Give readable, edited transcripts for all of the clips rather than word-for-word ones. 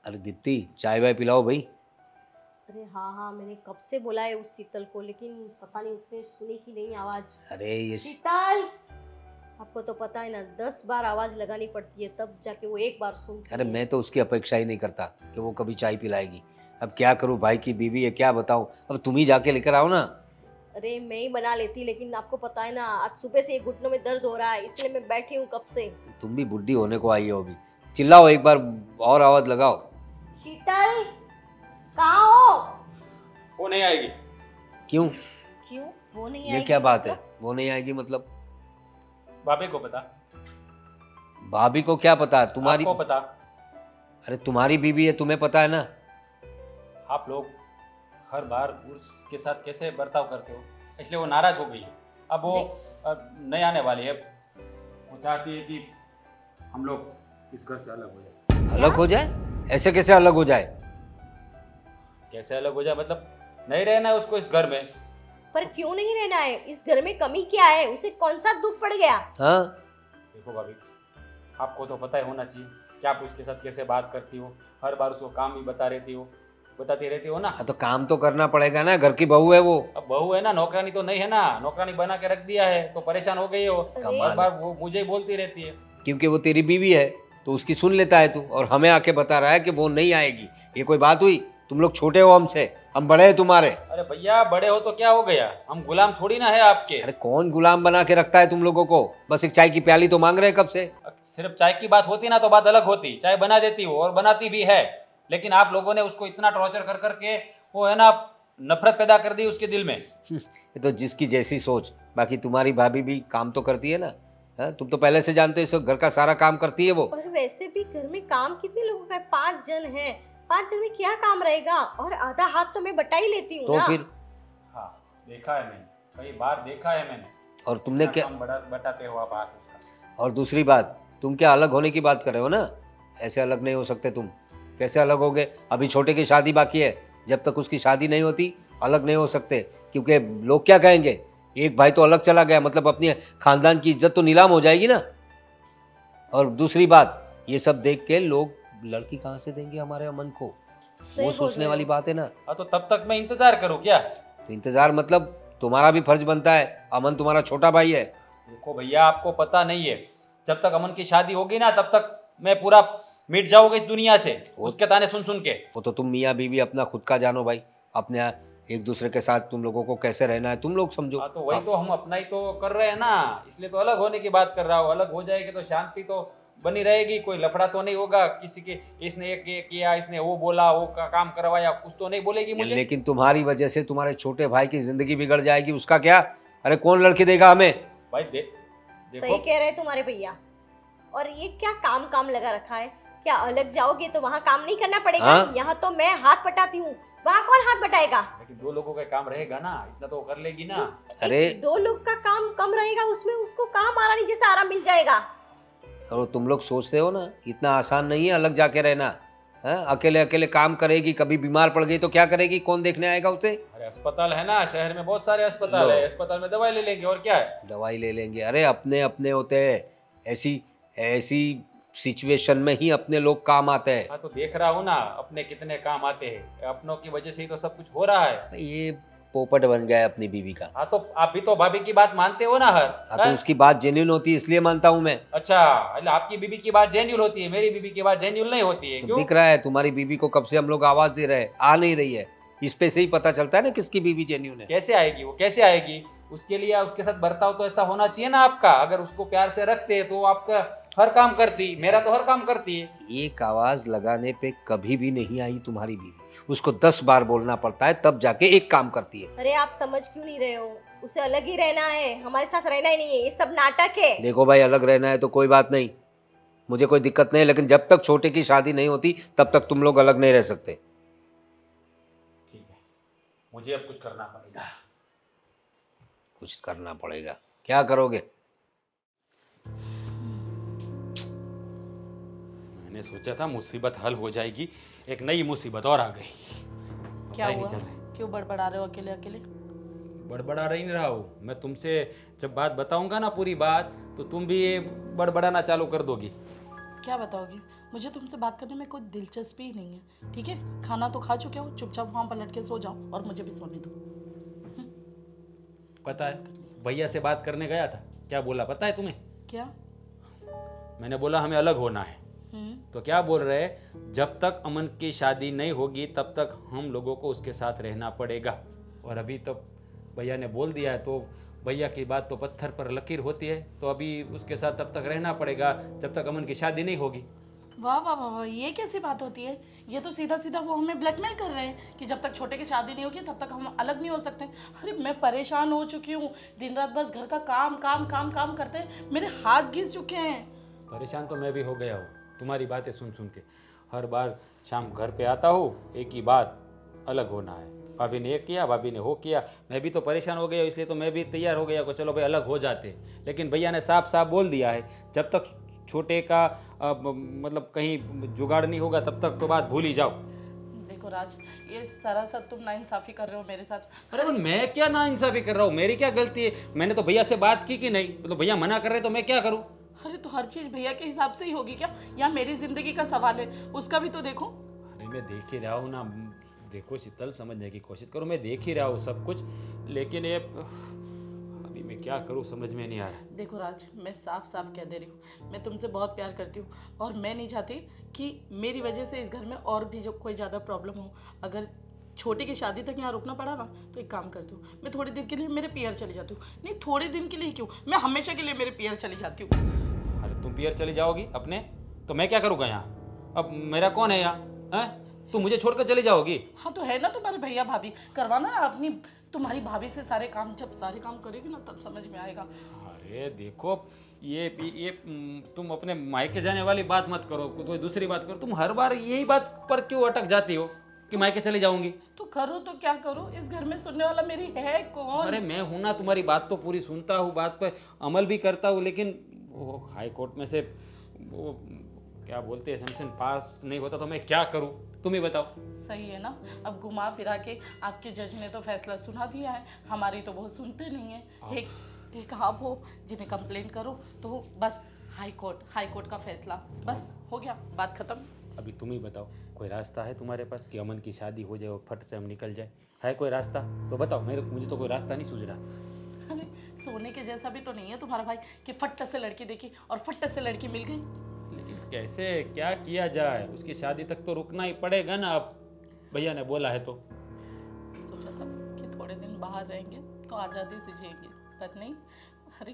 अरे दीप्ति, चाय वाय पिलाओ भाई। अरे हाँ हाँ, मैंने कब से बोला है उस शीतल को, लेकिन पता नहीं उसने सुनी कि नहीं आवाज। अरे ये शीतल, आपको तो पता है ना, 10 बार आवाज लगानी पड़ती है तब जाके वो एक बार सुनती अरे है। मैं तो उसकी अपेक्षा ही नहीं करता कि वो कभी चाय पिलाएगी। अब क्या करूं, भाई की बीवी है, क्या बताऊं। अब तुम ही जाके लेकर आओ ना। अरे मैं ही बना लेती, लेकिन आपको पता है ना, आज सुबह से ये घुटनों में दर्द हो रहा है, इसलिए मैं बैठी हूँ कब से। तुम भी बुढ़ी होने को आई हो अभी। चिल्लाओ एक बार और आवाज लगाओ। शीतल, कहाँ हो? वो नहीं आएगी। क्यों? क्यों वो नहीं ये आएगी क्या बात है? मतलब? वो नहीं आएगी मतलब? भाभी को पता। भाभी को क्या पता? तुम्हारी, आपको पता। अरे तुम्हारी बीवी है, तुम्हें पता है ना। आप लोग हर बार उसके साथ कैसे बर्ताव करते हो, इसलिए वो नाराज हो गई है। अब वो नहीं आने वाली है। वो चाहती है कि हम लोग इस घर से अलग हो जाए। अलग हो जाए? ऐसे कैसे अलग हो जाए? कैसे अलग हो जाए मतलब? नहीं रहना है उसको इस घर में। पर क्यों नहीं रहना है? इस घर में कमी क्या है? उसे कौन सा दुख पड़ गया? हाँ? देखो भाभी, आपको तो पता ही होना चाहिए कि आप उसके साथ कैसे बात करती हो। हर बार उसको काम भी बताती रहती हो ना। हाँ तो काम तो करना पड़ेगा ना, घर की बहू है वो। अब बहू है ना, नौकरानी तो नहीं है ना। नौकरानी बना के रख दिया है तो परेशान हो गई हो। अरे हर बार वो मुझे ही बोलती रहती है। क्योंकि वो तेरी बीवी है तो उसकी सुन लेता है तू, और हमें आके बता रहा है कि वो नहीं आएगी। ये कोई बात हुई? तुम लोग छोटे हो हमसे, हम बड़े हैं तुम्हारे। अरे भैया, बड़े हो तो क्या हो गया, हम गुलाम थोड़ी ना है आपके। अरे कौन गुलाम बना के रखता है तुम लोगों को? बस एक चाय की प्याली तो मांग रहे हैं कब से। सिर्फ चाय की बात होती ना तो बात अलग होती। चाय बना देती हो और बनाती भी है, लेकिन आप लोगों ने उसको इतना टॉर्चर कर करके वो है ना, नफरत पैदा कर दी उसके दिल में। ये तो जिसकी जैसी सोच। बाकी तुम्हारी भाभी भी काम तो करती है ना। हाँ, तुम तो पहले से जानते हो, इस घर का सारा काम करती है वो। और वैसे भी घर में काम कितने लोगों का है? 5 जन हैं। 5 जन में क्या काम रहेगा? और आधा हाथ तो मैं बटा ही लेती हूँ तो ना। फिर? हाँ, देखा है मैंने, कई बार देखा है मैंने। और तुमने इतना क्या? काम बटाते हो आप हाथ उसका। और दूसरी बात, तुम क्या अलग होने की बात कर रहे हो ना? ऐसे अलग नहीं हो सकते तुम। कैसे अलग होगे? अभी छोटे की शादी बाकी है। जब तक उसकी शादी नहीं होती अलग नहीं हो सकते। क्योंकि लोग क्या कहेंगे, एक भाई तो अलग चला गया मतलब अपनी खानदान की इज्जत तो नीलाम हो जाएगी ना। और दूसरी बात, ये सब देख के लोग लड़की कहाँ से देंगे हमारे अमन को? वो सही बोल सोचने रहे वाली हो। बात है ना। हाँ, तो तब तक मैं इंतजार करूँ क्या? तो इंतजार मतलब तुम्हारा भी फर्ज बनता है। अमन तुम्हारा छोटा भाई है। देखो भैया, आपको पता नहीं है, जब तक अमन की शादी होगी ना तब तक मैं पूरा मिट जाऊंगा इस दुनिया से, उसके ताने सुन सुन के। वो तो तुम मियाँ बीवी अपना खुद का जानो भाई। अपने एक दूसरे के साथ तुम लोगों को कैसे रहना है तुम लोग समझो। हाँ, तो वही तो हम अपना ही तो कर रहे हैं ना, इसलिए तो अलग होने की बात कर रहा हूँ। अलग हो जाएगी तो शांति तो बनी रहेगी, कोई लफड़ा तो नहीं होगा किसी के। इसने ये किया, इसने वो बोला, वो काम करवाया, कुछ तो नहीं बोलेगी मुझे। लेकिन तुम्हारी वजह से तुम्हारे छोटे भाई की जिंदगी बिगड़ जाएगी, उसका क्या? अरे कौन लड़की देगा हमें? भाई सही देखो। कह रहे हैं तुम्हारे भैया। और ये क्या काम काम लगा रखा है? क्या अलग जाओगे तो वहाँ काम नहीं करना पड़ेगा? हाँ? यहाँ तो मैं हाथ बटाती हूँ, वहाँ कौन हाथ बटाएगा? लेकिन 2 लोगों का काम रहेगा ना, इतना तो कर लेगी ना। अरे 2 लोग का काम कम रहेगा, उसमें उसको कहाँ महारानी जैसा आराम मिल जाएगा? और तुम लोग सोचते हो ना, इतना आसान नहीं है अलग जाके रहना। हाँ? अकेले अकेले काम करेगी, कभी बीमार पड़ गई तो क्या करेगी? कौन देखने आएगा उसे? अरे अस्पताल है ना, शहर में बहुत सारे अस्पताल लो। है, अस्पताल में दवाई ले लेंगे और क्या है। दवाई ले लेंगे? अरे अपने अपने होते हैं। ऐसी ऐसी सिचुएशन में ही अपने लोग काम आते हैं। हाँ, तो देख रहा हूँ ना अपने कितने काम आते हैं, अपनों की वजह से ही तो सब कुछ हो रहा है। ये पोपट बन गया है अपनी बीवी का। हाँ, तो आप भी तो भाभी की बात मानते हो ना हर। हाँ तो हैं? उसकी बात जेन्युइन होती है इसलिए मानता हूँ मैं। अच्छा, मतलब आपकी बीबी की बात जेन्युइन होती है, मेरी बीबी की बात जेन्युइन नहीं होती है, तो क्यों? दिख रहा है तुम्हारी बीवी को कब से हम लोग आवाज दे रहे हैं, आ नहीं रही है। इस पे से ही पता चलता है ना किसकी बीवी जेन्युइन है। कैसे आएगी वो, कैसे आएगी? उसके लिए उसके साथ बर्ताव तो ऐसा होना चाहिए ना आपका। अगर उसको प्यार से रखते तो आपका हर काम करती, मेरा तो हर काम करती है। एक आवाज लगाने पे कभी भी नहीं आई तुम्हारी बीवी। उसको 10 बार बोलना पड़ता है तब जाके एक काम करती है। अरे आप समझ क्यों नहीं रहे हो? उसे अलग ही रहना है, हमारे साथ रहना ही नहीं है। ये सब नाटक है। देखो भाई, अलग रहना है तो कोई बात नहीं, मुझे कोई दिक्कत नहीं है, लेकिन जब तक छोटे की शादी नहीं होती तब तक तुम लोग अलग नहीं रह सकते। ठीक है, मुझे अब कुछ करना पड़ेगा। कुछ करना पड़ेगा? क्या करोगे? मैंने सोचा था मुसीबत हल हो जाएगी, एक नई मुसीबत और आ गई। क्या पता ही नहीं हुआ? चल रहा। क्यों बड़बड़ा रहे हो अकेले अकेले? बड़बड़ा रही नहीं रहा हूँ मैं तुमसे। जब बात बताऊंगा ना पूरी बात, तो तुम भी ये बड़बड़ाना चालू कर दोगी। क्या बताओगे? मुझे तुमसे बात करने में कोई दिलचस्पी ही नहीं है, ठीक है? खाना तो खा चुके हो, चुपचाप वहाँ पलट के सो जाओ और मुझे भी सोने दो। पता है, भैया से बात करने गया था, क्या बोला पता है तुम्हें? क्या? मैंने बोला हमें अलग होना है, हम्म। तो क्या बोल रहे हैं, जब तक अमन की शादी नहीं होगी तब तक हम लोगों को उसके साथ रहना पड़ेगा। और अभी तो भैया ने बोल दिया है, तो भैया की बात तो पत्थर पर लकीर होती है, तो अभी उसके साथ तब तक रहना पड़ेगा जब तक अमन की शादी नहीं होगी। वाह वाह वाह वाह, ये कैसी बात होती है? ये तो सीधा सीधा वो हमें ब्लैकमेल कर रहे हैं कि जब तक छोटे की शादी नहीं होगी तब तक हम अलग नहीं हो सकते। अरे मैं परेशान हो चुकी हूँ, दिन रात बस घर का काम काम काम काम करते मेरे हाथ घिस चुके हैं। परेशान तो मैं भी हो गया हूँ तुम्हारी बातें सुन सुन के। हर बार शाम घर पे आता हूँ, एक ही बात, अलग होना है। भाभी ने ये किया, भाभी ने वो किया, मैं भी तो परेशान हो गया, इसलिए तो मैं भी तैयार हो गया कि चलो भाई अलग हो जाते। लेकिन भैया ने साफ साफ बोल दिया है, जब तक छोटे का मतलब कहीं जुगाड़ नहीं होगा तब तक तो बात भूल ही जाओ। देखो राज, ये सरासर तुम नाइंसाफी कर रहे हो मेरे साथ। अरे मैं क्या नाइंसाफी कर रहा हूँ, मेरी क्या गलती है? मैंने तो भैया से बात की कि नहीं, मतलब भैया मना कर रहे तो मैं क्या करूँ? अरे तो हर चीज भैया के हिसाब से ही होगी क्या? या मेरी जिंदगी का सवाल है, उसका भी तो देखो। अरे मैं देख ही रहा हूँ ना, देखो शीतल, समझने की कोशिश करो, मैं देख ही रहा हूँ सब कुछ, लेकिन ये अभी मैं क्या करूँ समझ में नहीं आ रहा। देखो राज, मैं साफ साफ कह दे रही हूँ, मैं तुमसे बहुत प्यार करती हूँ और मैं नहीं चाहती कि मेरी वजह से इस घर में और भी जो कोई ज़्यादा प्रॉब्लम हो। अगर छोटी की शादी तक यहाँ रुकना पड़ा ना, तो एक काम करती हूँ, मैं थोड़ी देर के लिए मेरे पियर चली जाती हूँ। नहीं, थोड़ी दिन के लिए क्यों, मैं हमेशा के लिए मेरे पियर चली जाती हूँ। अरे तुम पियर चली जाओगी अपने, तो मैं क्या करूँगा यहाँ? अब मेरा कौन है यहाँ? हैं? तुम मुझे छोड़कर चली जाओगी? हाँ तो है ना तुम्हारे भैया भाभी, करवाना ना अपनी तुम्हारी भाभी से सारे काम। जब सारे काम करेगी ना तब समझ में आएगा। अरे देखो, ये तुम अपने मायके जाने वाली बात मत करो, कोई दूसरी बात करो। तुम हर बार यही बात पर क्यों अटक जाती हो कि मायके चली जाऊंगी? तो करो तो क्या करो, इस घर में सुनने वाला मेरी है कौन? अरे मैं हूं ना, तुम्हारी बात तो पूरी सुनता हूँ, बात पर अमल भी करता हूँ, लेकिन वो हाई कोर्ट में से वो क्या बोलते हैं, सैंक्शन पास नहीं होता तो मैं क्या करूँ? तुम ही बताओ। सही है ना, अब घुमा फिरा के आपके जज ने तो फैसला सुना दिया है, हमारी तो वो सुनते नहीं है। एक आप हो जिन्हें कंप्लेंट करो तो बस हाई कोर्ट का फैसला, बस हो गया, बात खत्म। अभी तुम ही बताओ, कोई रास्ता है तुम्हारे पास कि अमन की शादी हो जाए और फट से हम निकल जाए? है कोई रास्ता तो बताओ, मुझे तो कोई रास्ता नहीं सूझ रहा। अरे सोने के जैसा भी तो नहीं है तुम्हारा भाई कि फट से लड़की देखी और फट से लड़की मिल गई। लेकिन कैसे क्या किया जाए, उसकी शादी तक तो रुकना ही पड़ेगा ना, अब भैया ने बोला है तो। सोचा था कि थोड़े दिन बाहर रहेंगे तो आज़ादी से जिएंगे, पर नहीं। अरे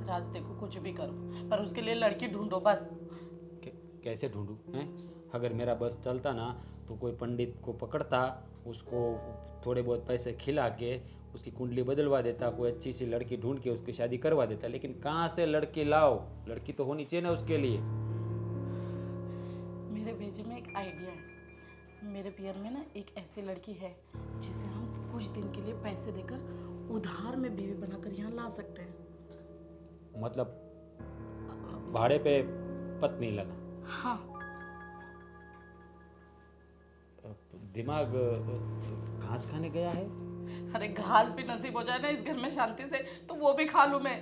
राज देखो, कुछ भी करो पर उसके लिए लड़की ढूंढो बस। कैसे ढूंढूं हैं? अगर मेरा बस चलता ना तो कोई पंडित को पकड़ता, उसको थोड़े बहुत पैसे खिला के उसकी कुंडली बदलवा देता, कोई अच्छी सी लड़की ढूंढ के उसकी शादी करवा देता। लेकिन कहाँ से लड़की लाओ? लड़की तो होनी चाहिए ना उसके लिए। मेरे भेजे में एक आइडिया है। मेरे पियर में ना एक ऐसी लड़की है जिसे हम कुछ दिन के लिए पैसे देकर उधार में बीवी बनाकर यहाँ ला सकते हैं। मतलब भाड़े पे पत्नी लगा? हाँ। दिमाग घास खाने गया है? अरे घास भी नसीब हो जाए ना इस घर में शांति से तो वो भी खा लूं मैं।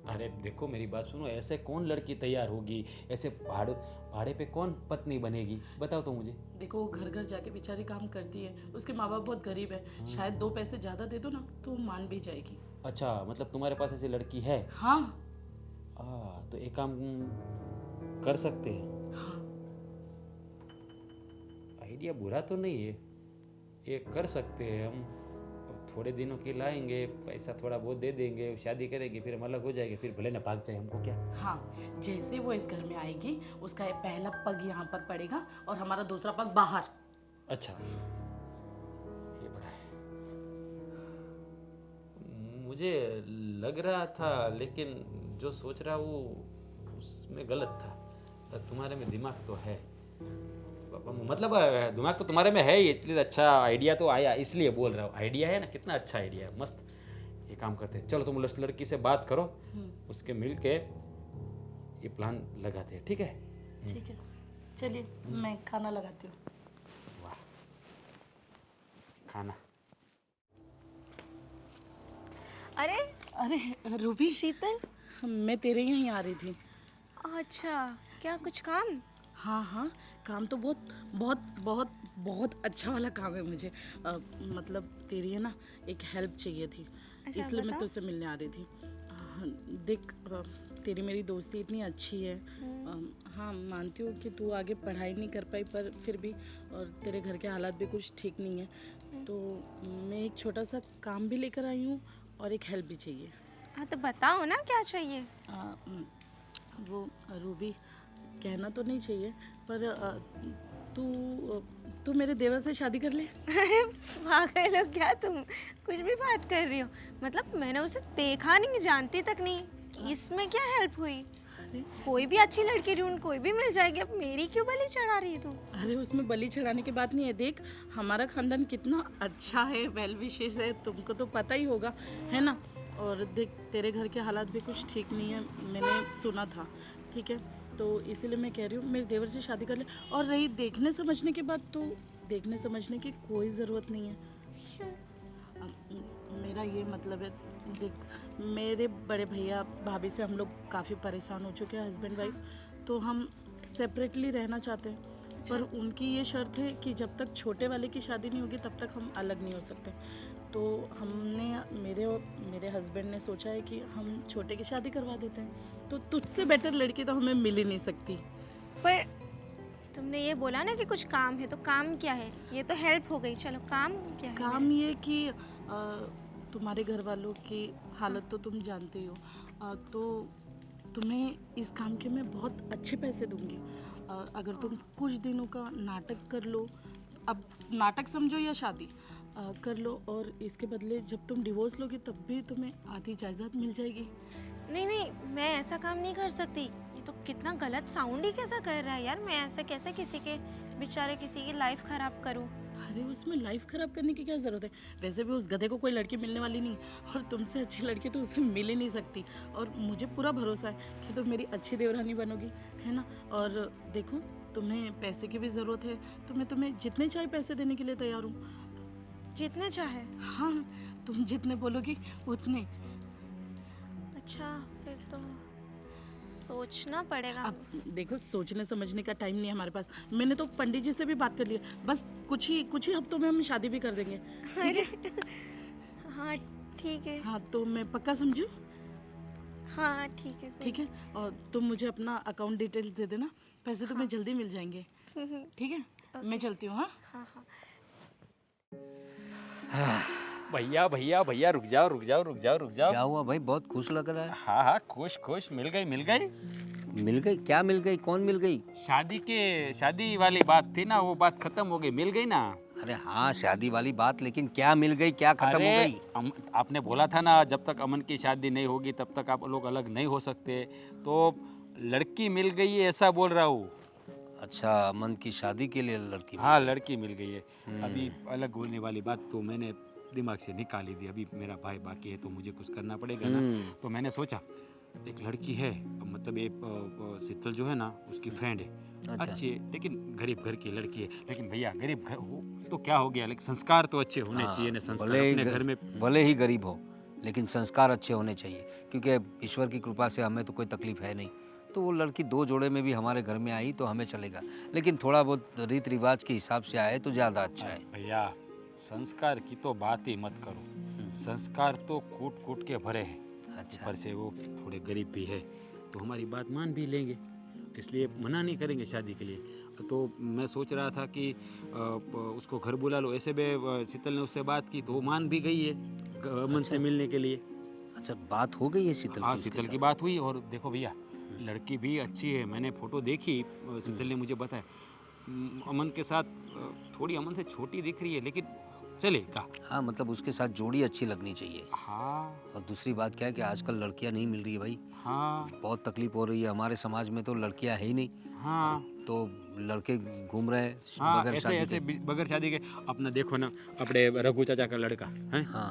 अरे देखो मेरी बात सुनो, ऐसे कौन लड़की तैयार होगी? ऐसे भाड़े पे कौन पत्नी बनेगी? बताओ तो मुझे। देखो वो घर घर जाके बेचारी काम करती है, उसके माँ बाप बहुत गरीब है, शायद 2 पैसे ज़्यादा दे दो ना तो वो मान भी जाएगी। अच्छा, मतलब तुम्हारे पास ऐसी लड़की है? हाँ। तो एक काम कर सकते हैं। हाँ। आइडिया बुरा तो नहीं है, ये कर सकते हैं हम। थोड़े दिनों के लाएंगे, पैसा थोड़ा बहुत दे देंगे, शादी करेंगे, फिर हम अलग हो जाएंगे, फिर भले ना भाग जाए, हमको क्या। हाँ, जैसे वो इस घर में आएगी उसका ये पहला पग यहाँ पर पड़ेगा और हमारा दूसरा पग बाहर। अच्छा, ये बड़ा है। मुझे लग रहा था, लेकिन जो सोच रहा हूँ उसमें गलत था। तुम्हारे में दिमाग तो है, मतलब दिमाग तो तुम्हारे में है ही, इसलिए अच्छा आइडिया तो आया, इसलिए बोल रहा हूँ। आइडिया है ना, कितना अच्छा आइडिया है, मस्त। ये काम करते हैं, चलो तुम उस लड़की से बात करो, उसके मिल के ये प्लान लगाते हैं, ठीक है? ठीक है, चलिए मैं खाना लगाती हूँ। वाह, खाना। अरे अरे रूबी, शीतल, मैं तेरे यहाँ ही आ रही थी। अच्छा, क्या कुछ काम? हाँ हाँ, काम तो बहुत बहुत बहुत बहुत अच्छा वाला काम है मुझे। मतलब तेरी है ना एक हेल्प चाहिए थी, अच्छा, इसलिए मैं बताओ। तुझसे मिलने आ रही थी। देख, तेरी मेरी दोस्ती इतनी अच्छी है। हाँ, मानती हूँ कि तू आगे पढ़ाई नहीं कर पाई, पर फिर भी, और तेरे घर के हालात भी कुछ ठीक नहीं है, तो मैं एक छोटा सा काम भी लेकर आई हूँ और एक हेल्प भी चाहिए। हाँ तो बताओ ना क्या चाहिए। वो रूबी, कहना तो नहीं चाहिए, पर तू तू मेरे देवर से शादी कर ले। अरे पागल हो क्या तुम, कुछ भी बात कर रही हो। मतलब मैंने उसे देखा नहीं, जानती तक नहीं, इसमें क्या हेल्प हुई? अरे कोई भी अच्छी लड़की ढूंढ, कोई भी मिल जाएगी, अब मेरी क्यों बलि चढ़ा रही है तू? अरे उसमें बलि चढ़ाने की बात नहीं है। देख, हमारा खानदान कितना अच्छा है, वेल विशेष है, तुमको तो पता ही होगा, है ना। और देख, तेरे घर के हालात भी कुछ ठीक नहीं है, मैंने सुना था, ठीक है। तो इसीलिए मैं कह रही हूँ मेरे देवर से शादी कर ले। और रही देखने समझने की बात, तो देखने समझने की कोई ज़रूरत नहीं है। मेरा ये मतलब है, देख, मेरे बड़े भैया भाभी से हम लोग काफ़ी परेशान हो चुके हैं, हस्बैंड वाइफ, तो हम सेपरेटली रहना चाहते हैं। पर उनकी ये शर्त है कि जब तक छोटे वाले की शादी नहीं होगी तब तक हम अलग नहीं हो सकते। तो हमने, मेरे और मेरे हस्बैंड ने सोचा है कि हम छोटे की शादी करवा देते हैं। तो तुझसे बेटर लड़की तो हमें मिल ही नहीं सकती। पर तुमने ये बोला ना कि कुछ काम है, तो काम क्या है? ये तो हेल्प हो गई, चलो काम क्या है? काम ये कि तुम्हारे घर वालों की हालत तो तुम जानते ही हो, तो तुम्हें इस काम के मैं बहुत अच्छे पैसे दूंगी। अगर तुम कुछ दिनों का नाटक कर लो, अब नाटक समझो या शादी कर लो, और इसके बदले जब तुम डिवोर्स लोगी तब भी तुम्हें आधी जायदाद मिल जाएगी। नहीं नहीं, मैं ऐसा काम नहीं कर सकती। ये तो कितना गलत साउंड ही कैसा कर रहा है यार। मैं ऐसे कैसे किसी के, बेचारे किसी की लाइफ खराब करूं? अरे उसमें लाइफ खराब करने की क्या ज़रूरत है? वैसे भी उस गधे को कोई लड़की मिलने वाली नहीं, और तुमसे अच्छी लड़की तो उसे मिल ही नहीं सकती। और मुझे पूरा भरोसा है कि तुम मेरी अच्छी देवरानी बनोगी, है ना। और देखो, तुम्हें पैसे की भी ज़रूरत है तो मैं तुम्हें जितने चाहे पैसे देने के लिए तैयार हूँ। जितने चाहे। हाँ, तुम जितने बोलोगी उतने। अच्छा, फिर तो सोचना पड़ेगा। अब देखो, सोचने समझने का टाइम नहीं है हमारे पास। मैंने तो पंडित जी से भी बात कर ली है, बस कुछ ही हफ्तों में हम शादी भी कर देंगे। अरे हाँ ठीक है। हाँ, तो मैं पक्का समझूँ? हाँ ठीक है फिर। ठीक है, और तुम मुझे अपना अकाउंट डिटेल्स दे देना, पैसे तुम्हें जल्दी मिल जाएंगे। ठीक है, मैं चलती हूँ। हाँ हाँ हाँ। भैया भैया भैया, रुक जाओ रुक जाओ रुक जाओ रुक जाओ। क्या हुआ भाई, बहुत खुश लग रहा है। हाँ हाँ, खुश खुश, मिल गई मिल गई। मिल गई? क्या मिल गई? कौन मिल गई? शादी वाली बात थी ना, वो बात खत्म हो गई, मिल गई ना। अरे हाँ, शादी वाली बात, लेकिन क्या मिल गई, क्या खत्म हो गई? आपने बोला था ना जब तक अमन की शादी नहीं होगी तब तक आप लोग अलग नहीं हो सकते, तो लड़की मिल गई है ऐसा बोल रहा हूँ। अच्छा, अमन की शादी के लिए लड़की मिल हाँ, गई। लड़की मिल गई है। अभी अलग होने वाली बात तो मैंने दिमाग से निकाल ही दी। अभी मेरा भाई बाकी है तो मुझे कुछ करना पड़ेगा ना। तो मैंने सोचा एक लड़की है, मतलब ये शीतल जो है ना, उसकी फ्रेंड है, अच्छा। अच्छी है, लेकिन गरीब घर की लड़की है। लेकिन भैया गरीब घर हो तो क्या हो गया, लेकिन संस्कार तो अच्छे होने चाहिए ना। संस्कार अपने घर में। भले ही गरीब हो, लेकिन संस्कार अच्छे होने चाहिए, क्योंकि ईश्वर की कृपा से हमें तो कोई तकलीफ है नहीं। तो वो लड़की दो जोड़े में भी हमारे घर में आई तो हमें चलेगा, लेकिन थोड़ा बहुत रीति रिवाज के हिसाब से आए तो ज़्यादा अच्छा है। भैया संस्कार की तो बात ही मत करो, संस्कार तो कूट कूट के भरे हैं। अच्छा, ऊपर से वो थोड़े गरीब भी है तो हमारी बात मान भी लेंगे, इसलिए मना नहीं करेंगे शादी के लिए। तो मैं सोच रहा था कि उसको घर बुला लो। ऐसे भी शीतल ने उससे बात की तो वो मान भी गई है अमन से मिलने के लिए। अच्छा, बात हो गई है शीतल हाँ, की उसके शीतल की साथ? बात हुई। और देखो भैया, लड़की भी अच्छी है, मैंने फोटो देखी, शीतल ने मुझे बताया। अमन के साथ थोड़ी अमन से छोटी दिख रही है, लेकिन चलेगा। हाँ, मतलब उसके साथ जोड़ी अच्छी लगनी चाहिए। हाँ और दूसरी बात क्या है कि आजकल लड़कियां नहीं मिल रही है भाई, हाँ बहुत तकलीफ हो रही है। हमारे समाज में तो लड़कियां है ही नहीं, हाँ तो लड़के घूम रहे हैं हाँ, बगैर ऐसे शादी ऐसे के। बगैर शादी के। अपना देखो ना, अपने रघु चाचा का लड़का है, हाँ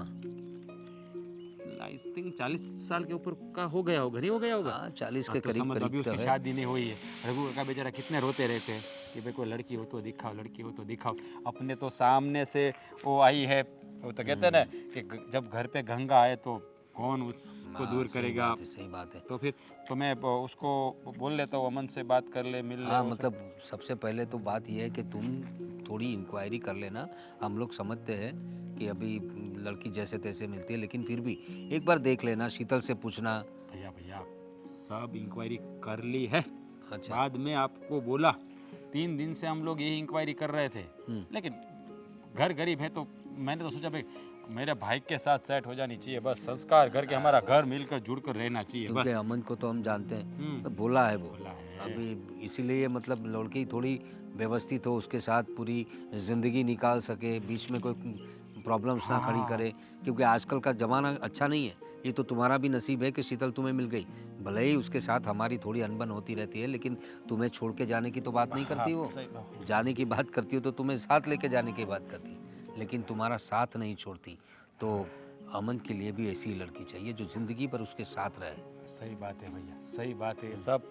आई थिंक 40 साल के ऊपर का हो गया होगा, नहीं हो गया होगा? हाँ, 40 हाँ, के तो करीब समझ, अभी करीब तो उसकी है। शादी नहीं हुई है। रघु का बेचारा कितने रोते रहते हैं कि भाई कोई लड़की हो तो दिखाओ, लड़की हो तो दिखाओ। अपने तो सामने से वो आई है, वो तो कहते हैं ना कि जब घर पे गंगा आए तो कौन उसको हाँ, दूर सही करेगा। बात है, सही बात है। तो फिर तो मैं उसको बोल लेता हूँ, अमन से बात कर ले, मिल ले। हाँ वो सब। मतलब सबसे पहले तो बात यह है कि तुम थोड़ी इंक्वायरी कर लेना। हम लोग समझते हैं कि अभी लड़की जैसे तैसे मिलती है, लेकिन फिर भी एक बार देख लेना, शीतल से पूछना। भैया भैया सब इंक्वायरी कर ली है। अच्छा। बाद में आपको बोला, 3 दिन से हम लोग यही इंक्वायरी कर रहे थे, लेकिन घर गरीब है तो मैंने तो सोचा भाई मेरे भाई के साथ सेट हो जानी चाहिए, बस संस्कार घर के, हमारा घर मिलकर जुड़कर रहना चाहिए बस। क्योंकि अमन को तो हम जानते हैं, हम्म। तो बोला है वो। बोला है। अभी इसीलिए मतलब लड़की थोड़ी व्यवस्थित हो, उसके साथ पूरी ज़िंदगी निकाल सके, बीच में कोई प्रॉब्लम्स ना खड़ी करे, क्योंकि आजकल का ज़माना अच्छा नहीं है। ये तो तुम्हारा भी नसीब है कि शीतल तुम्हें मिल गई। भले ही उसके साथ हमारी थोड़ी अनबन होती रहती है, लेकिन तुम्हें छोड़ के जाने की तो बात नहीं करती वो। सही बात। जाने की बात करती हो तो तुम्हें साथ लेके जाने की बात करती है, लेकिन तुम्हारा साथ नहीं छोड़ती। तो अमन के लिए भी ऐसी लड़की चाहिए जो ज़िंदगी भर उसके साथ रहे। सही बात है भैया, सही बात है, सब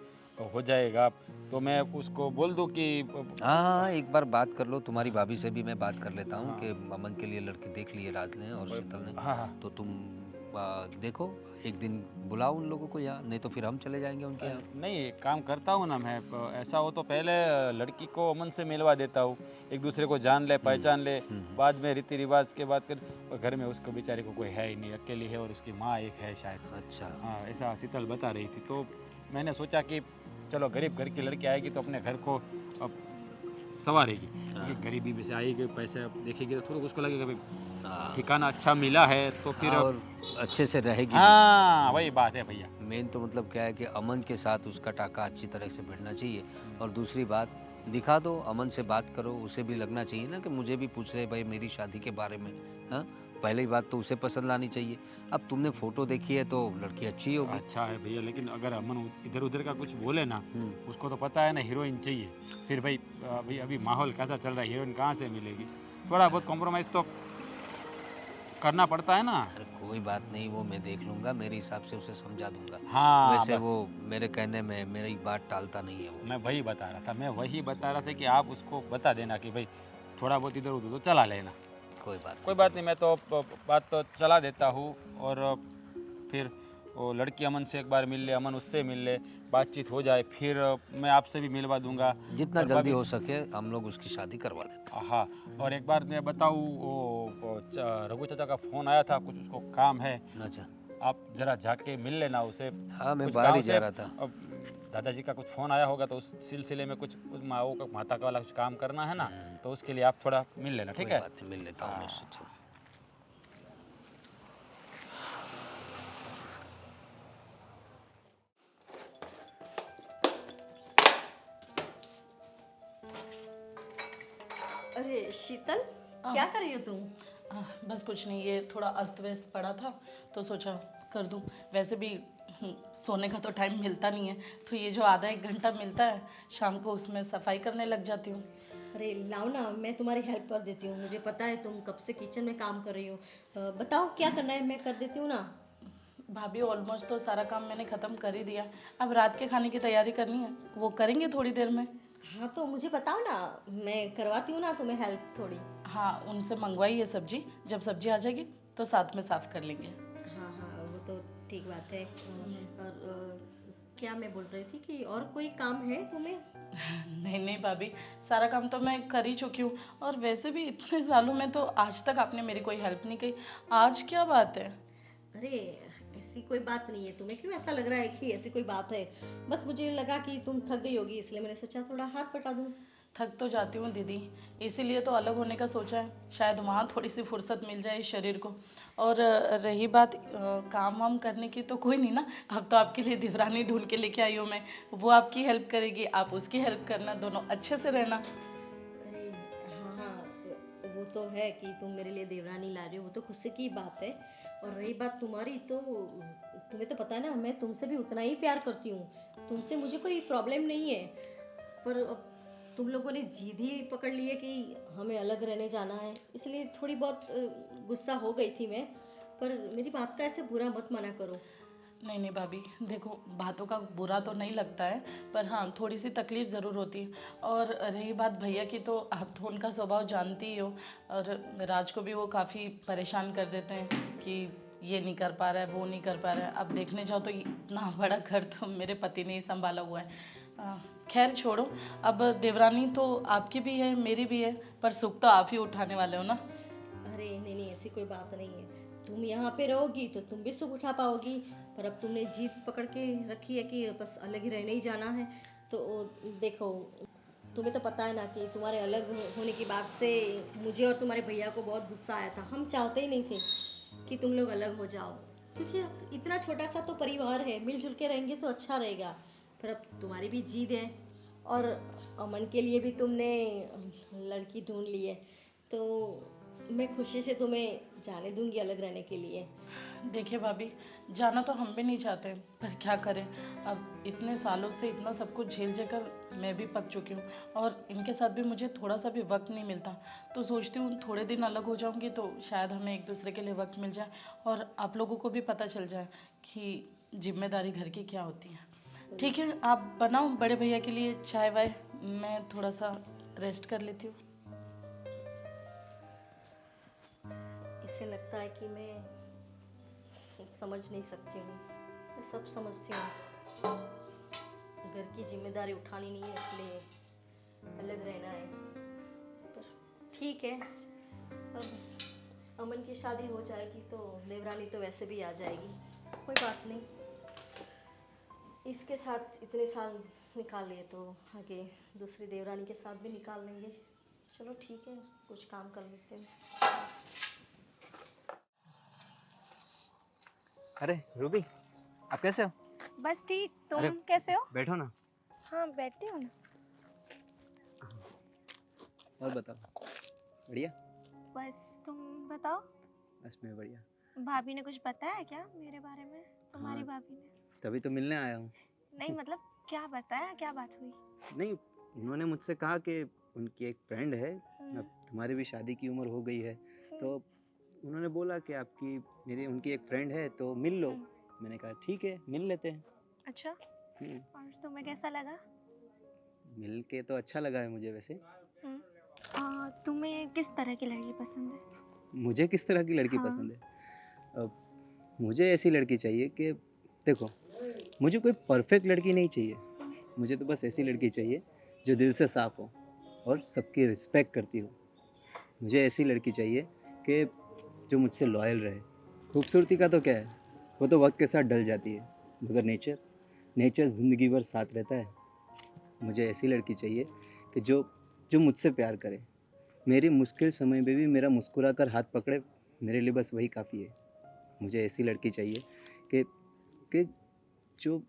हो जाएगा। तो मैं उसको बोल दूं कि हाँ, एक बार बात कर लो, तुम्हारी भाभी से भी मैं बात कर लेता हूँ हाँ। कि अमन के लिए लड़की देख ली है राज ने और शीतल ने। हाँ हाँ। तो तुम देखो, एक दिन बुलाओ उन लोगों को यहाँ, नहीं तो फिर हम चले जाएंगे उनके यहाँ। नहीं, एक काम करता हूँ ना मैं, ऐसा हो तो पहले लड़की को अमन से मिलवा देता हूँ, एक दूसरे को जान ले, पहचान ले, बाद में रीति रिवाज के बात कर। और घर में उसको बेचारे को कोई है ही नहीं, अकेली है और उसकी माँ एक है शायद। अच्छा। हाँ, ऐसा शीतल बता रही थी। तो मैंने सोचा कि चलो गरीब घर की लड़की आएगी तो अपने घर को अब संवारेगी, क्योंकि गरीबी में से आएगी, पैसे देखेगी तो थोड़ा उसको लगेगा भाई हाँ, ठिकाना अच्छा मिला है तो फिर और अच्छे से रहेगी। हाँ वही बात है भैया। मेन तो मतलब क्या है कि अमन के साथ उसका टाका अच्छी तरह से भिड़ना चाहिए। और दूसरी बात, दिखा दो, अमन से बात करो, उसे भी लगना चाहिए ना कि मुझे भी पूछ रहे भाई मेरी शादी के बारे में। हाँ, पहली बात तो उसे पसंद आनी चाहिए। अब तुमने फोटो देखी है तो लड़की अच्छी होगी। अच्छा है भैया, लेकिन अगर अमन इधर उधर का कुछ बोले ना, उसको तो पता है ना हीरोइन चाहिए, फिर भाई अभी माहौल कैसा चल रहा है, हीरोइन कहाँ से मिलेगी। थोड़ा बहुत कॉम्प्रोमाइज़ तो करना पड़ता है ना। अरे कोई बात नहीं, वो मैं देख लूंगा, मेरे हिसाब से उसे समझा दूंगा। हाँ वैसे बस। वो मेरे कहने में मेरी बात टालता नहीं है वो। मैं वही बता रहा था कि आप उसको बता देना कि भाई थोड़ा बहुत इधर उधर तो चला लेना। कोई बात नहीं, मैं तो बात तो चला देता हूँ। और फिर वो लड़की अमन से एक बार मिल ले, अमन उससे मिल ले, बातचीत हो जाए, फिर मैं आपसे भी मिलवा दूंगा जितना और जल्दी भाभी हो सके हम लोग उसकी शादी करवा देते हैं। हाँ। और एक बार मैं बताऊँ, वो रघु चाचा का फ़ोन आया था, कुछ उसको काम है, अच्छा। आप जरा जाके मिल लेना उसे। हाँ, मैं कुछ बाहर ही गाँव जा से रहा था। अब दादाजी का कुछ फ़ोन आया होगा, तो उस सिलसिले में कुछ माओ का माता का वाला कुछ काम करना है ना, तो उसके लिए आप थोड़ा मिल लेना, ठीक कोई है। बात नहीं, मिल लेता हूँ मैं उससे। चल। अरे शीतल, क्या कर रही हो तुम? बस कुछ नहीं, ये थोड़ा अस्त व्यस्त पड़ा था तो सोचा कर दूं। वैसे भी सोने का तो टाइम मिलता नहीं है, तो ये जो आधा एक घंटा मिलता है शाम को, उसमें सफाई करने लग जाती हूँ। अरे लाओ ना, मैं तुम्हारी हेल्प कर देती हूँ। मुझे पता है तुम कब से किचन में काम कर रही हो। बताओ क्या करना है, मैं कर देती हूँ ना। भाभी ऑलमोस्ट तो सारा काम मैंने ख़त्म कर ही दिया, अब रात के खाने की तैयारी करनी है, वो करेंगे थोड़ी देर में। हाँ तो मुझे बताओ ना, मैं करवाती हूँ ना तुम्हें हेल्प थोड़ी। हाँ, उनसे मंगवाई है सब्जी, जब सब्जी आ जाएगी तो साथ में साफ़ कर लेंगे। हाँ हाँ, वो तो ठीक बात है। और क्या मैं बोल रही थी कि और कोई काम है तुम्हें? नहीं नहीं भाभी, सारा काम तो मैं कर ही चुकी हूँ, और वैसे भी इतने सालों में तो आज तक आपने मेरी कोई हेल्प नहीं की, आज क्या बात है? अरे ऐसी कोई बात नहीं है, तुम्हें क्यों ऐसा लग रहा है कि ऐसी कोई बात है? बस मुझे लगा कि तुम थक गई होगी, इसलिए मैंने सोचा थोड़ा हाथ बटा दूँ। थक तो जाती हूँ दीदी, इसीलिए तो अलग होने का सोचा है, शायद वहाँ थोड़ी सी फुर्सत मिल जाए शरीर को। और रही बात काम वाम करने की, तो कोई नहीं ना, अब तो आपके लिए देवरानी ढूंढ के लेके आई हूँ मैं, वो आपकी हेल्प करेगी, आप उसकी हेल्प करना, दोनों अच्छे से रहना। अरे हाँ हाँ, वो तो है कि तुम मेरे लिए देवरानी ला रही हो, वो तो खुशी की बात है। और रही बात तुम्हारी, तो तुम्हें तो पता है ना, मैं तुमसे भी उतना ही प्यार करती हूँ, तुमसे मुझे कोई प्रॉब्लम नहीं है। पर अब तुम लोगों ने जिद ही पकड़ ली है कि हमें अलग रहने जाना है, इसलिए थोड़ी बहुत गुस्सा हो गई थी मैं। पर मेरी बात का ऐसे बुरा मत माना करो। नहीं नहीं भाभी, देखो बातों का बुरा तो नहीं लगता है, पर हाँ थोड़ी सी तकलीफ़ ज़रूर होती है। और रही बात भैया की, तो आप तो उनका स्वभाव जानती ही हो, और राज को भी वो काफ़ी परेशान कर देते हैं कि ये नहीं कर पा रहा है, वो नहीं कर पा रहा है। अब देखने जाओ तो इतना बड़ा घर तो मेरे पति ने ही संभाला हुआ है। खैर छोड़ो, अब देवरानी तो आपकी भी है, मेरी भी है, पर सुख तो आप ही उठाने वाले हो ना। अरे नहीं नहीं, ऐसी कोई बात नहीं है। तुम यहाँ पे रहोगी तो तुम भी सुख उठा पाओगी, पर अब तुमने जीत पकड़ के रखी है कि बस अलग ही रहने ही जाना है। तो देखो, तुम्हें तो पता है ना कि तुम्हारे अलग होने की बात से मुझे और तुम्हारे भैया को बहुत गुस्सा आया था। हम चाहते ही नहीं थे कि तुम लोग अलग हो जाओ, क्योंकि अब इतना छोटा सा तो परिवार है, मिलजुल के रहेंगे तो अच्छा रहेगा। पर अब तुम्हारी भी जिद है, और अमन के लिए भी तुमने लड़की ढूंढ ली है, तो मैं खुशी से तुम्हें जाने दूंगी अलग रहने के लिए। देखिए भाभी, जाना तो हम भी नहीं चाहते, पर क्या करें। अब इतने सालों से इतना सब कुछ झेल कर मैं भी पक चुकी हूँ, और इनके साथ भी मुझे थोड़ा सा भी वक्त नहीं मिलता। तो सोचती हूँ थोड़े दिन अलग हो जाऊँगी तो शायद हमें एक दूसरे के लिए वक्त मिल जाए, और आप लोगों को भी पता चल जाए कि जिम्मेदारी घर की क्या होती है। ठीक है, आप बनाओ बड़े भैया के लिए चाय वाय, मैं थोड़ा सा रेस्ट कर लेती हूँ। इससे लगता है कि मैं समझ नहीं सकती हूँ। मैं सब समझती हूँ, घर की जिम्मेदारी उठानी नहीं है, इसलिए अलग रहना है। पर ठीक है, अब अमन की शादी हो जाएगी तो देवरानी तो वैसे भी आ जाएगी, कोई बात नहीं। इसके साथ इतने साल निकाल लिए तो आगे दूसरी देवरानी के साथ भी निकाल लेंगे। चलो ठीक है, कुछ काम कर लेते हैं। अरे रूबी, आप कैसे हो? बस ठीक, अरे, तुम कैसे हो? बैठो ना। हाँ बैठी हूँ ना। और बताओ, बढ़िया? बस तुम बताओ, बस मैं बढ़िया। भाभी ने कुछ बताया क्या मेरे बारे में? तुम्हारी हाँ, भाभी ने? तभी तो मिलने आया हूँ। नहीं मतलब क्या बताया, क्या बात हुई? नहीं, उन्होंने मुझसे कहा कि उनकी एक फ्रेंड है, हम्म, अब तुम्हारी भी शादी की उम्र हो गई है, तो उन्होंने बोला कि आपकी मेरी उनकी एक फ्रेंड है तो मिल लो। मैंने कहा ठीक है, मिल लेते हैं। अच्छा, हम्म, और तुम्हें कैसा लगा? मिल के तो अच्छा लगा है मुझे वैसे। तुम्हें किस तरह की लड़की पसंद है? मुझे किस तरह की लड़की हाँ। पसंद है? अब मुझे ऐसी लड़की चाहिए कि देखो, मुझे कोई परफेक्ट लड़की नहीं चाहिए। मुझे तो बस ऐसी लड़की चाहिए जो दिल से साफ़ हो और सबकी रिस्पेक्ट करती हो। मुझे ऐसी लड़की चाहिए कि जो मुझसे लॉयल रहे। खूबसूरती का तो क्या है, वो तो वक्त के साथ ढल जाती है, मगर नेचर ज़िंदगी भर साथ रहता है। मुझे ऐसी लड़की चाहिए कि जो जो मुझसे प्यार करे, मेरी मुश्किल समय में भी मेरा मुस्कुरा कर हाथ पकड़े, मेरे लिए बस वही काफ़ी है। मुझे ऐसी लड़की चाहिए कि कि जो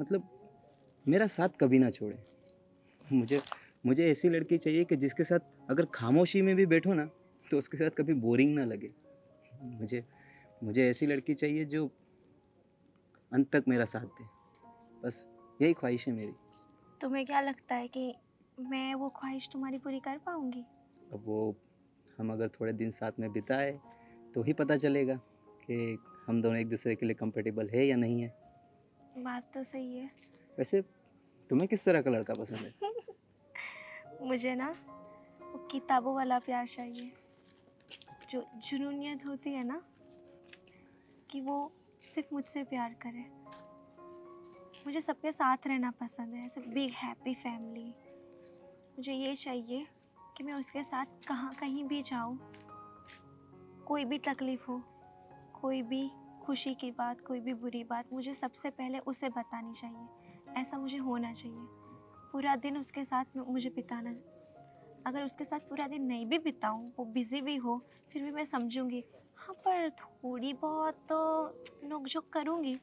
मतलब मेरा साथ कभी ना छोड़े। मुझे मुझे ऐसी लड़की चाहिए कि जिसके साथ अगर खामोशी में भी बैठो ना तो उसके साथ कभी बोरिंग ना लगे। मुझे मुझे ऐसी लड़की चाहिए जो अंत तक मेरा साथ दे। बस यही ख्वाहिश है मेरी। तुम्हें क्या लगता है कि मैं वो ख्वाहिश तुम्हारी पूरी कर पाऊंगी? अब वो हम अगर थोड़े दिन साथ में बिताए तो ही पता चलेगा कि हम दोनों एक दूसरे के लिए कंफर्टेबल है या नहीं है। बात तो सही है। वैसे तुम्हें किस तरह का लड़का पसंद है? मुझे ना वो किताबों वाला प्यार चाहिए, जो जुनूनियत होती है ना, कि वो सिर्फ मुझसे प्यार करे। मुझे सबके साथ रहना पसंद है, ऐसे बिग हैप्पी फैमिली। मुझे ये चाहिए कि मैं उसके साथ कहीं भी जाऊँ, कोई भी तकलीफ़ हो, कोई भी खुशी की बात, कोई भी बुरी बात, मुझे सबसे पहले उसे बतानी चाहिए। ऐसा मुझे होना चाहिए। पूरा दिन उसके साथ मुझे बिताना। अगर उसके साथ पूरा दिन नहीं भी बिताऊँ, वो बिज़ी भी हो, फिर भी मैं समझूंगी, हाँ पर थोड़ी बहुत तो नोक-झोंक करूँगी।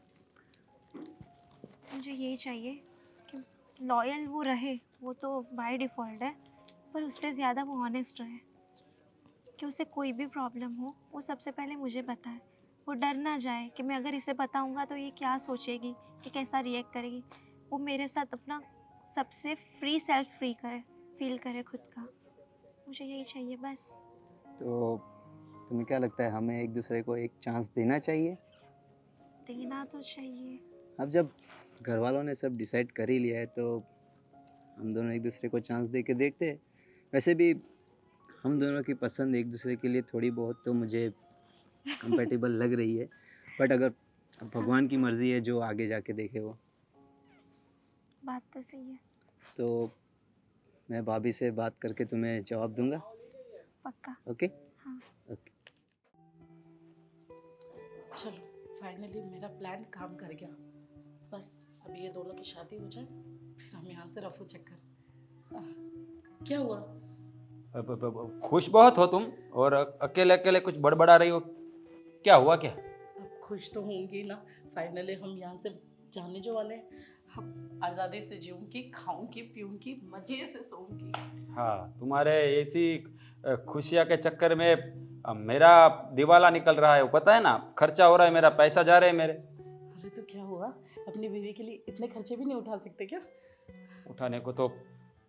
मुझे ये चाहिए कि लॉयल वो रहे, वो तो बाय डिफ़ॉल्ट है, पर उससे ज़्यादा वो ऑनेस्ट रहे। कि उसे कोई भी प्रॉब्लम हो, वो सबसे पहले मुझे बताए। वो डर ना जाए कि मैं अगर इसे बताऊँगा तो ये क्या सोचेगी, कि कैसा रिएक्ट करेगी। वो मेरे साथ अपना सबसे सेल्फ फ्री करे, फ़ील करे खुद का। मुझे यही चाहिए बस। तो तुम्हें क्या लगता है, हमें एक दूसरे को एक चांस देना चाहिए? देना तो चाहिए। अब जब घर वालों ने सब डिसाइड कर ही लिया है तो हम दोनों एक दूसरे को चांस दे के देखते हैं। वैसे भी हम दोनों की पसंद एक दूसरे के लिए थोड़ी बहुत तो मुझे कंपेटेबल लग रही है। बट अगर अब भगवान की मर्जी है, जो आगे जाके देखे वो। बात तो सही है। तो मैं भाभी से बात करके तुम्हें जवाब दूंगा। पक्का। ओके। हाँ। ओके। चलो फाइनली मेरा प्लान काम कर गया। बस अभी ये दोनों की शादी हो जाए, फिर हम यहाँ से रफू चक्कर। क्या हुआ? खुश बहुत हो तुम और अकेले अकेले कुछ बड़बड़ा रही हो, क्या हुआ क्या? अब खुश तो होंगी ना, फाइनली हम यहाँ से जाने जो वाले हैं। अब आज़ादी से जीऊंगी, खाऊंगी पीऊंगी, मजे से सोऊंगी। हाँ, तुम्हारे ऐसी खुशियाँ के चक्कर में मेरा दिवाला निकल रहा है, वो पता है ना, खर्चा हो रहा है मेरा, पैसा जा रहे हैं मेरे। अरे तो क्या हुआ, अपनी बीवी के लिए इतने खर्चे भी नहीं उठा सकते क्या? उठाने को तो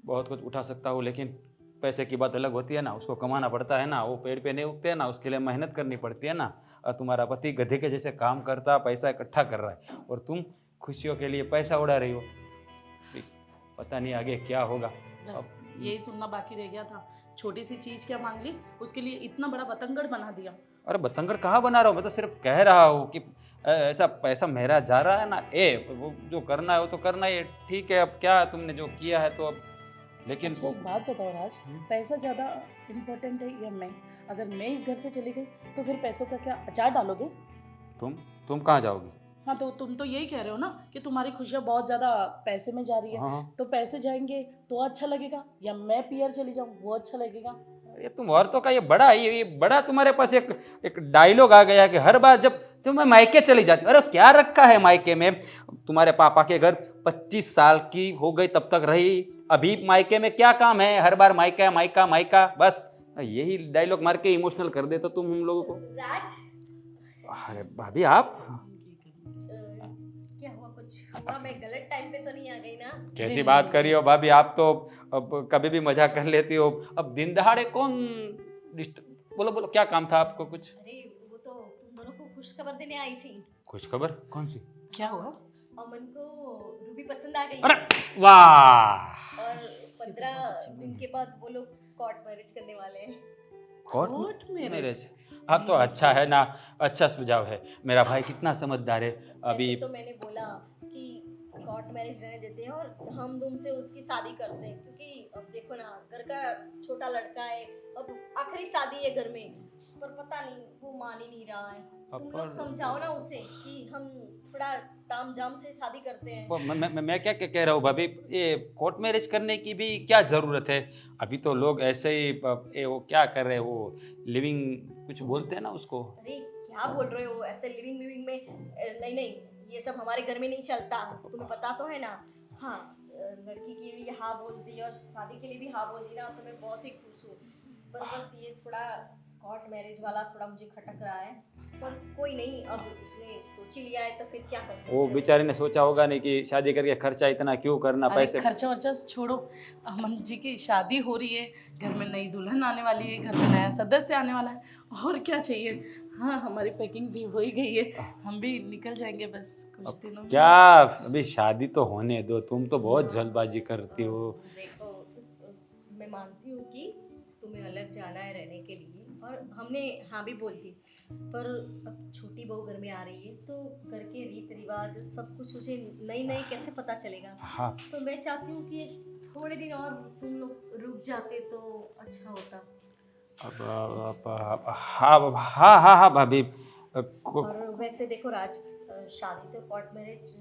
बहुत कुछ उठा सकता हूँ, लेकिन पैसे की बात अलग होती है ना, उसको कमाना पड़ता है ना, वो पेड़ पे नहीं उगते हैं ना, उसके लिए मेहनत करनी पड़ती है ना। और तुम्हारा पति गधे के जैसे काम करता, पैसा इकट्ठा कर रहा है, और तुम खुशियों के लिए पैसा उड़ा रही हो। पता नहीं आगे क्या होगा। बस यही सुनना बाकी रह गया था। छोटी सी चीज क्या मांग ली, उसके लिए इतना बड़ा बतंगड़ बना दिया। अरे बतंगड़ कहाँ बना रहा हूँ, मैं तो सिर्फ कह रहा हूँ कि ऐसा पैसा मेरा जा रहा है ना, वो जो करना है वो तो करना ही है, ठीक है। अब क्या तुमने जो किया है तो अब, लेकिन अच्छा एक बात बताओ राज, पैसा ज्यादा इम्पोर्टेंट है या मैं? अगर मैं इस घर से चली गई तो फिर पैसों का क्या अचार डालोगे? तुम कहाँ जाओगी? हाँ तो तुम तो यही कह रहे हो ना कि तुम्हारी खुशियाँ बहुत ज्यादा पैसे में जा रही है। हाँ, तो पैसे जाएंगे तो अच्छा लगेगा, या मैं पीआर चली जाऊँ वो अच्छा लगेगा? ये तुम औरतों का ये बड़ा, ये बड़ा तुम्हारे पास एक डायलॉग आ गया कि हर बार जब तुम मायके चली जाती हो, अरे क्या रखा है मायके में? तुम्हारे पापा के घर 25 साल की हो गई तब तक रही, अभी मायके में क्या काम है? हर बार मायका मायका मायका, बस यही डायलॉग मार के इमोशनल कर देते हो तुम हम लोगों को। राज, अरे भाभी आप क्या हुआ? कुछ हुआ? मैं गलत टाइम पे तो नहीं आ गई ना? कैसी बात करी हो भाभी, आप तो अब कभी भी मजाक कर लेती हो। अब दिन दहाड़े कौन बोलो बोलो, क्या काम था आपको कुछ? अरे वो तो तुम दोनों को खुश खबर देने आई थी। खुश खबर कौन सी? क्या हुआ? अमन को रूबी पसंद आ गई अरे वाह! और 15 दिन के बाद वो लोग कोर्ट मैरिज करने वाले हैं। Court marriage? अब तो अच्छा है ना, अच्छा सुझाव है। मेरा भाई कितना समझदार है। अभी ऐसे तो मैंने बोला कि कोर्ट मैरिज रहने देते हैं और हम तुम से उसकी शादी करते हैं, क्योंकि अब देखो ना, घर का छोटा लड़का है, अब आखिरी शादी है घर में, पर पता नहीं वो मान ही नहीं रहा है। तुम लोग समझाओ ना उसे कि हम थोड़ा तामझाम से शादी करते हैं। मैं क्या कह रहा हूँ भाभी, ये कोर्ट मैरिज करने की भी क्या ज़रूरत है? अभी तो लोग ऐसे ही वो क्या कर रहे हैं, वो लिविंग कुछ बोलते हैं ना उसको। अरे क्या बोल रहे हो? ऐसे लिविंग विविंग में नहीं नहीं, ये सब हमारे घर में नहीं चलता, तुम्हें पता तो है ना। हाँ, लड़की के लिए हाँ बोल दी और शादी के लिए भी हाँ बोल दी ना, तो मैं बहुत ही खुश हूँ। पर बस ये थोड़ा कोर्ट मैरिज वाला थोड़ा मुझे खटक रहा है, पर कोई नहीं, अब उसने सोच ही लिया है तो फिर क्या कर सकते वो हैं। बेचारे ने सोचा होगा नहीं कि शादी करके खर्चा इतना क्यों करना, अरे पैसे। खर्चा वर्चा छोड़ो, अमन जी की शादी हो रही है, घर में नई दुल्हन आने वाली है, घर में नया सदस्य आने वाला है, और क्या चाहिए। हाँ हमारी पैकिंग भी हो ही गई है, हम भी निकल जाएंगे बस कुछ दिनों में। क्या, अभी शादी तो होने दो, तुम तो बहुत जल्दबाजी करती हो। देखो, मैं मानती हूँ कि तुम्हें अलग जाना है रहने के लिए, और हमने हाँ भी बोल दी, पर अब छोटी बहू घर में आ रही है तो घर के रीत रिवाज सब कुछ उसे नई नई कैसे पता चलेगा। हाँ, तो मैं चाहती हूँ कि थोड़े दिन और तुम लोग रुक जाते तो अच्छा होता। हाँ हाँ हाँ हाँ भाभी। और वैसे देखो राज, शादी तो कोर्ट मैरिज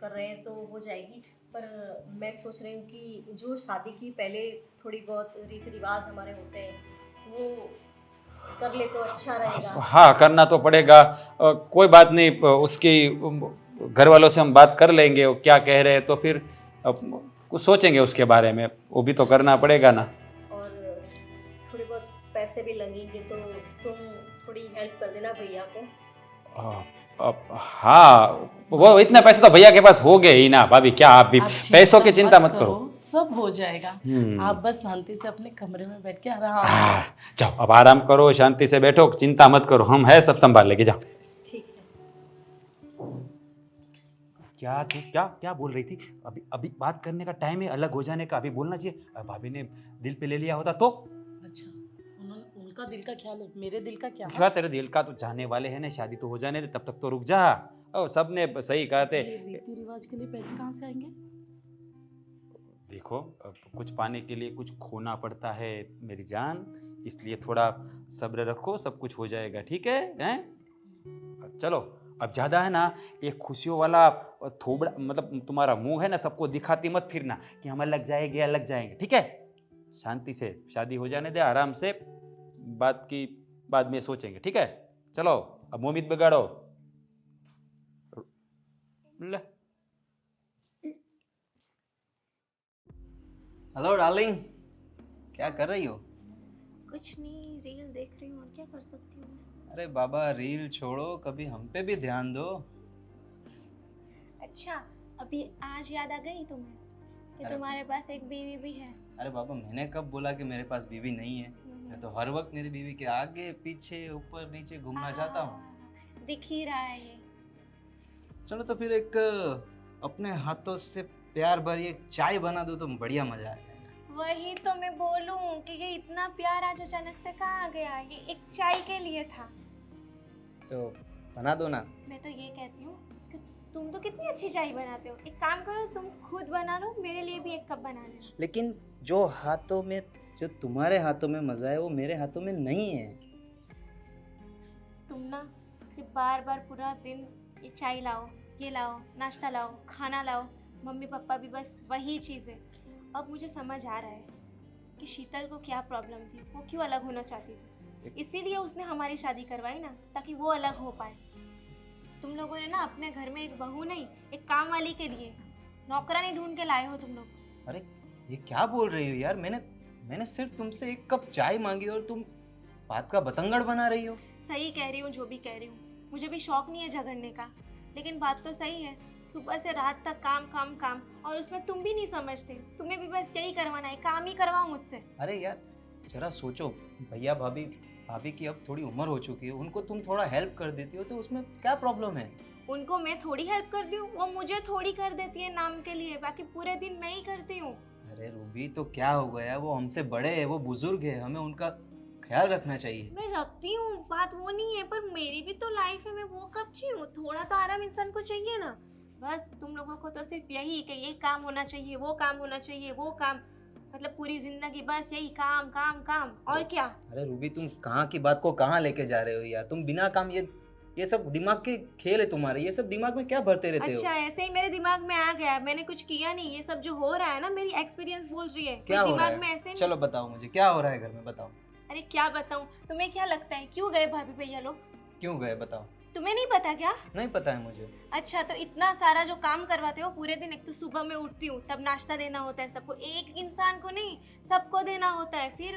कर रहे हैं तो हो जाएगी, पर मैं सोच रही हूँ कि जो शादी की पहले थोड़ी बहुत रीति रिवाज हमारे होते हैं वो कर ले तो अच्छा रहेगा। हाँ करना तो पड़ेगा, कोई बात नहीं, उसकी घर वालों से हम बात कर लेंगे, वो क्या कह रहे हैं तो फिर कुछ सोचेंगे उसके बारे में, वो भी तो करना पड़ेगा ना। और थोड़े बहुत पैसे भी लगेंगे तो तुम थोड़ी हेल्प कर देना भैया को। हाँ, वो इतने पैसे तो भैया के पास हो गए ही ना भाभी, क्या आप भी आप पैसों की चिंता मत करो। सब हो जाएगा। आप बस शांति से अपने कमरे में बैठ के आराम। जाओ अब आराम करो, शांति से बैठो, चिंता मत करो, हम है सब संभाल लेके। जाओ। ठीक है। क्या तू क्या क्या बोल रही थी? अभी अभी बात करने का टाइम है, अलग हो जाने का अभी बोलना चाहिए। भाभी ने दिल पे ले लिया होता तो? अच्छा, उनका दिल का ख्याल है, मेरे दिल का क्या? क्या तेरे दिल का तो जाने वाले हैं ना, शादी तो हो जाने दे, तब तक तो रुक जा। ओ सब ने सही कहा थे। ये रीति रिवाज के लिए पैसे कहाँ से आएंगे? देखो अब कुछ पाने के लिए कुछ खोना पड़ता है मेरी जान, इसलिए थोड़ा सब्र रखो, सब कुछ हो जाएगा, ठीक है? हैं? चलो अब ज्यादा है ना ये खुशियों वाला थोबड़ा मतलब तुम्हारा मुंह है ना, सबको दिखाती मत फिरना कि हम अलग जाएंगे, ठीक है? शांति से शादी हो जाने दे, आराम से बात की बाद में सोचेंगे, ठीक है? चलो अब मुंह मत बिगाड़ो। ले हेलो डार्लिंग, क्या कर रही हो? कुछ नहीं, रील देख रही हूँ और क्या कर सकती हूँ मैं। अरे बाबा रील छोड़ो, कभी हम पे भी ध्यान दो। अच्छा, अभी आज याद आ गई तुम्हें कि अरे- तुम्हारे पास एक बीवी भी है। अरे बाबा मैंने कब बोला कि मेरे पास बीवी नहीं है? मैं तो हर वक्त मेरी बीवी के आगे पीछे ऊपर नीचे घूमना चाहता हूँ। दिख ही रहा है ये। चलो तो फिर एक अपने हाथों से प्यार भरी एक चाय बना दो तो बढ़िया मजा आएगा। वही तो मैं बोलूं कि ये इतना प्यार आज अचानक से कहाँ आ गया। ये एक चाय के लिए था। तो बना दो ना। मैं तो ये कहती हूँ कि तुम तो कितनी अच्छी चाय बनाते हो, एक काम करो तुम खुद बना लो, मेरे लिए भी एक कप बना लेना। लेकिन जो तुम्हारे हाथों में मजा है वो मेरे हाथों में नहीं है। तुम ना कि बार बार पूरा दिन ये चाय लाओ, ये लाओ, नाश्ता लाओ, खाना लाओ, मम्मी पापा भी बस वही चीज़ है। अब मुझे समझ आ रहा है कि शीतल को क्या प्रॉब्लम थी, वो क्यों अलग होना चाहती थी। इसीलिए उसने हमारी शादी करवाई ना, ताकि वो अलग हो पाए। तुम लोगों ने ना अपने घर में एक बहू नहीं, एक काम वाली के लिए नौकरानी ढूंढ के लाए हो तुम लोग। अरे ये क्या बोल रही हो यार? मैंने सिर्फ तुमसे एक कप चाय मांगी और तुम बात का बतंगड़ बना रही हो। सही कह रही हूँ, जो भी कह रही हूँ, मुझे भी शौक नहीं है झगड़ने का, लेकिन बात तो सही है। सुबह से रात तक काम काम काम, और उसमें तुम भी नहीं समझते। तुम्हें भी बस यही करवाना है, काम ही करवाओ मुझसे। अरे यार जरा सोचो, भैया भाभी की अब थोड़ी उम्र हो चुकी है, उनको तुम थोड़ा हेल्प कर देती हो तो उसमें क्या प्रॉब्लम है? उनको मैं थोड़ी हेल्प करती हूँ, वो मुझे थोड़ी कर देती है नाम के लिए, बाकी पूरे दिन मैं ही करती हूँ। अरे रूबी तो क्या हो गया, वो हमसे बड़े हैं, वो बुजुर्ग है, हमें उनका ख्याल रखना चाहिए। मैं रखती हूँ, बात वो नहीं है, पर मेरी भी तो लाइफ है, मैं वो कब चाहिए? थोड़ा तो आराम इंसान को चाहिए ना। बस तुम लोगों को तो सिर्फ यही कि ये काम होना चाहिए, वो काम होना चाहिए, वो काम, मतलब पूरी जिंदगी बस यही काम काम काम, और क्या? अरे रूबी तुम कहाँ की बात को कहाँ लेके जा रहे हो यार? तुम बिना काम ये सब दिमाग के खेल है तुम्हारे, ये सब दिमाग में क्या भरते रहते हो? अच्छा, ऐसे ही मेरे दिमाग में आ गया, मैंने कुछ किया नहीं। ये सब जो हो रहा है ना, मेरी एक्सपीरियंस बोल रही है। क्या हो रहा दिमाग है? में ऐसे नहीं। चलो बताओ मुझे क्या हो रहा है घर में, बताओ। अरे क्या बताऊं, तुम्हें क्या लगता है क्यों गए भाभी भैया लोग? क्यों गए बताओ। तुम्हें नहीं पता क्या? नहीं पता है मुझे। अच्छा, तो इतना सारा जो काम करवाते हो पूरे दिन, एक तो सुबह में उठती हूँ तब नाश्ता देना होता है सबको, एक इंसान को नहीं सबको देना होता है। फिर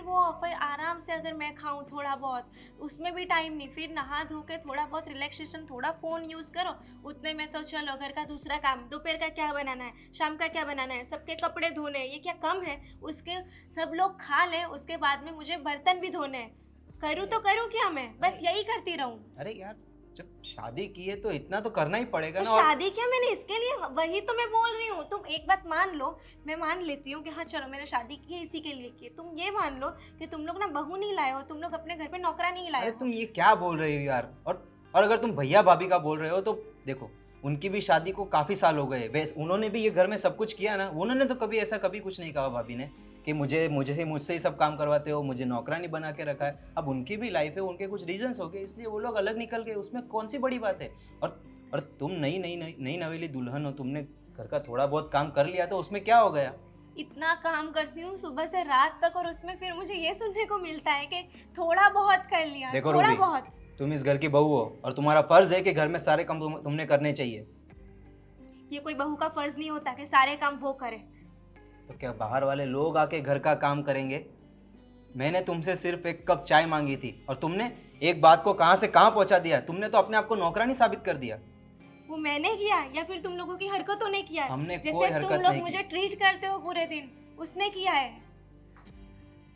आराम से अगर मैं खाऊं थोड़ा बहुत, उसमें भी टाइम नहीं। फिर नहा धो के थोड़ा बहुत रिलैक्सेशन, थोड़ा फ़ोन यूज़ करो, उतने में तो चलो घर का दूसरा काम, दोपहर का क्या बनाना है, शाम का क्या बनाना है, सबके कपड़े धोने हैं। ये क्या कम है? उसके सब लोग खा लें, उसके बाद में मुझे बर्तन भी धोने हैं। करूँ तो करूँ क्या मैं? बस यही करती रहूँ? अरे यार जब शादी की है तो इतना तो करना ही पड़ेगा तो ना। और शादी क्या मैंने इसके लिए? वही तो मैं बोल रही हूँ। तुम एक बात मान लो, मैं मान लेती हूँ कि हाँ चलो मैंने शादी की है इसी के लिए की है। तुम ये मान लो कि तुम लोग ना बहू नहीं लाए हो, तुम लोग अपने घर पे नौकरा नहीं लाए अरे हो। तुम ये क्या बोल रही हो यार? और अगर तुम भैया भाभी का बोल रहे हो तो देखो, उनकी भी शादी को काफी साल हो गए, वैसे उन्होंने भी ये घर में सब कुछ किया ना। उन्होंने तो कभी कुछ नहीं कहा मुझसे ही सब काम करवाते हो, मुझे नौकरानी बना के रखा है। अब उनकी भी लाइफ है, उनके कुछ रीजंस हो गए, इसलिए वो लोग अलग निकल गए, उसमें कौन सी बड़ी बात है? और तुम नई नवेली दुल्हन हो, तुमने घर का थोड़ा बहुत काम कर लिया तो उसमें क्या हो गया? इतना काम करती हूँ सुबह से रात तक, और उसमें फिर मुझे ये सुनने को मिलता है कि थोड़ा बहुत कर लिया। देखो थोड़ा रूबी, बहुत। तुम इस घर की बहू हो और तुम्हारा फर्ज है कि घर में सारे काम तुमने करने चाहिए। ये कोई बहू का फर्ज नहीं होता कि सारे काम वो करे। तो क्या बाहर वाले लोग आके घर का काम करेंगे? मैंने तुमसे सिर्फ एक कप चाय मांगी थी और तुमने एक बात को कहां से कहां पहुंचा दिया। तुमने तो अपने आप को नौकरानी साबित कर दिया। वो मैंने किया या फिर तुम लोगों की हरकतों ने किया? हमने कोई जैसे हरकत तुम लोग नहीं मुझे की। ट्रीट करते हो पूरे दिन, उसने किया है।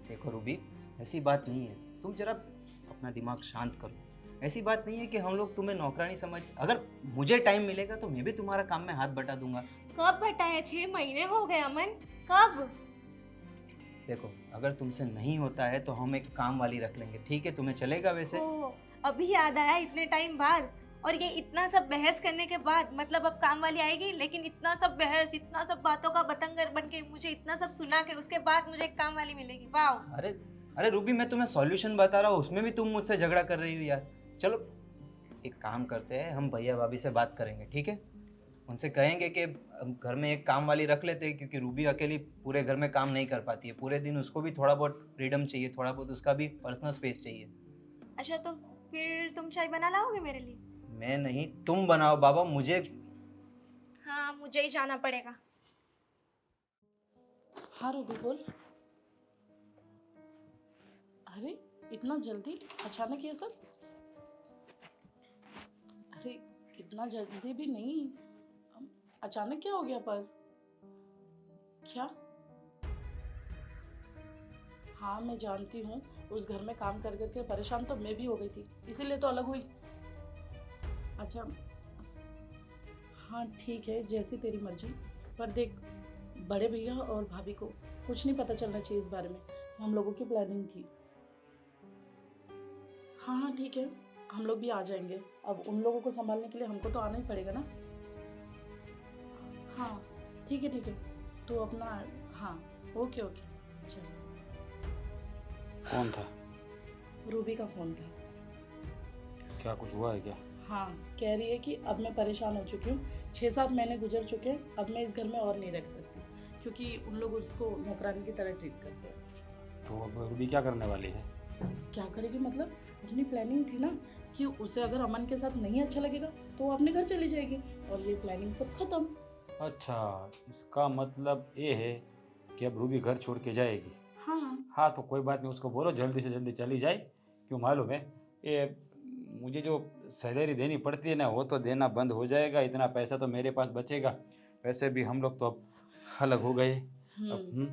देखो रूबी, ऐसी बात नहीं है, तुम जरा अपना दिमाग शांत करो। ऐसी बात नहीं है कि हम लोग तुम्हें नौकरानी समझ। अगर मुझे टाइम मिलेगा तो मैं भी तुम्हारा काम में हाथ बटा दूंगा। कब बटाया? 6 महीने हो गए अमन, कब? देखो अगर तुमसे नहीं होता है तो हम एक काम वाली रख लेंगे, ठीक है? तुम्हें चलेगा वैसे? ओ, अभी याद आया इतने टाइम बाद। और ये इतना सब बहस करने के बाद, मतलब अब काम वाली आएगी, लेकिन इतना सब बहस, इतना सब बातों का बतंगर बन के, मुझे इतना सब सुना के उसके बाद मुझे एक काम वाली मिलेगी। वाह। अरे अरे रूबी, मैं तुम्हें सॉल्यूशन बता रहा हूँ, उसमें भी तुम मुझसे झगड़ा कर रही हो यार। चलो एक काम करते हैं, हम भैया भाभी से बात करेंगे, ठीक है? उनसे कहेंगे कि हम घर में एक काम वाली रख लेते हैं, क्योंकि रूबी अकेली पूरे घर में काम नहीं कर पाती है, पूरे दिन उसको भी थोड़ा बहुत फ्रीडम चाहिए, थोड़ा बहुत उसका भी पर्सनल स्पेस चाहिए। अच्छा, तो फिर तुम चाय बना लाओगे मेरे लिए? मैं नहीं, तुम बनाओ बाबा, मुझे। हाँ, मुझे ही जाना पड़ेगा। हाँ रूबी बोल। अरे इतना जल्दी अचानक ये सब? अरे इतना जल्दी भी नहीं, अचानक क्या हो गया? पर क्या? हाँ मैं जानती हूँ, उस घर में काम कर करके परेशान तो मैं भी हो गई थी, इसीलिए तो अलग हुई। अच्छा हाँ ठीक है, जैसी तेरी मर्जी। पर देख, बड़े भैया और भाभी को कुछ नहीं पता चलना चाहिए इस बारे में, हम लोगों की प्लानिंग थी। हाँ हाँ ठीक है, हम लोग भी आ जाएंगे। अब उन लोगों को संभालने के लिए हमको तो आना ही पड़ेगा ना। हाँ ठीक है, तो अपना, हाँ ओके ओके चल। कौन था? रूबी का फ़ोन था। क्या कुछ हुआ है क्या? हाँ कह रही है कि अब मैं परेशान हो चुकी हूँ, 6-7 महीने गुजर चुके हैं, अब मैं इस घर में और नहीं रह सकती, क्योंकि उन लोग उसको नौकरानी की तरह ट्रीट करते हैं। तो अब रूबी क्या करने वाली है? क्या करेगी मतलब? अपनी प्लानिंग थी ना कि उसे अगर अमन के साथ नहीं अच्छा लगेगा तो वो अपने घर चली जाएगी, और ये प्लानिंग सब खत्म। अच्छा, इसका मतलब ये है कि अब रूबी घर छोड़ के जाएगी। हाँ हाँ तो कोई बात नहीं, उसको बोलो जल्दी से जल्दी चली जाए। क्यों मालूम है, ये मुझे जो सैलरी देनी पड़ती है ना, वो तो देना बंद हो जाएगा, इतना पैसा तो मेरे पास बचेगा। वैसे भी हम लोग तो अब अलग हो गए। अब ये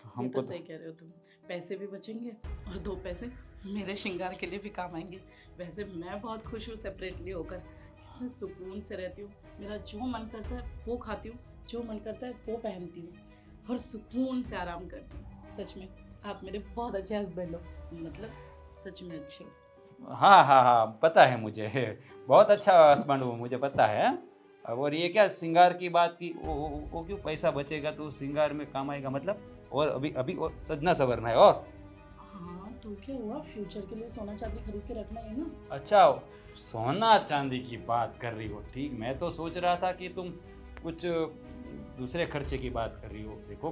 हमको तो सही कह रहे हो तुम, पैसे भी बचेंगे और 2 पैसे मेरे श्रृंगार के लिए भी काम आएंगे। वैसे मैं बहुत खुश हूँ सेपरेटली होकर, कितने सुकून से रहती हूँ। मेरा जो मन करता है वो खाती हूँ, जो मन करता है वो पहनती हूँ, और सुकून से आराम करती हूँ। सच में आप मेरे बहुत अच्छे हस्बैंड हो, मतलब सच में अच्छे हो। हाँ हाँ हाँ, पता है मुझे, बहुत अच्छा हस्बैंड हो, मुझे पता है। अब और ये क्या श्रृंगार की बात की, वो क्यों? पैसा बचेगा तो श्रृंगार में काम आएगा मतलब? और अभी अभी और सजना संवरना है। और हाँ तो क्या हुआ, फ्यूचर के लिए सोना चांदी खरीद के रखना है ना। अच्छा, सोना चांदी की बात कर रही हो? ठीक, मैं तो सोच रहा था कि तुम कुछ दूसरे खर्चे की बात कर रही हो। देखो,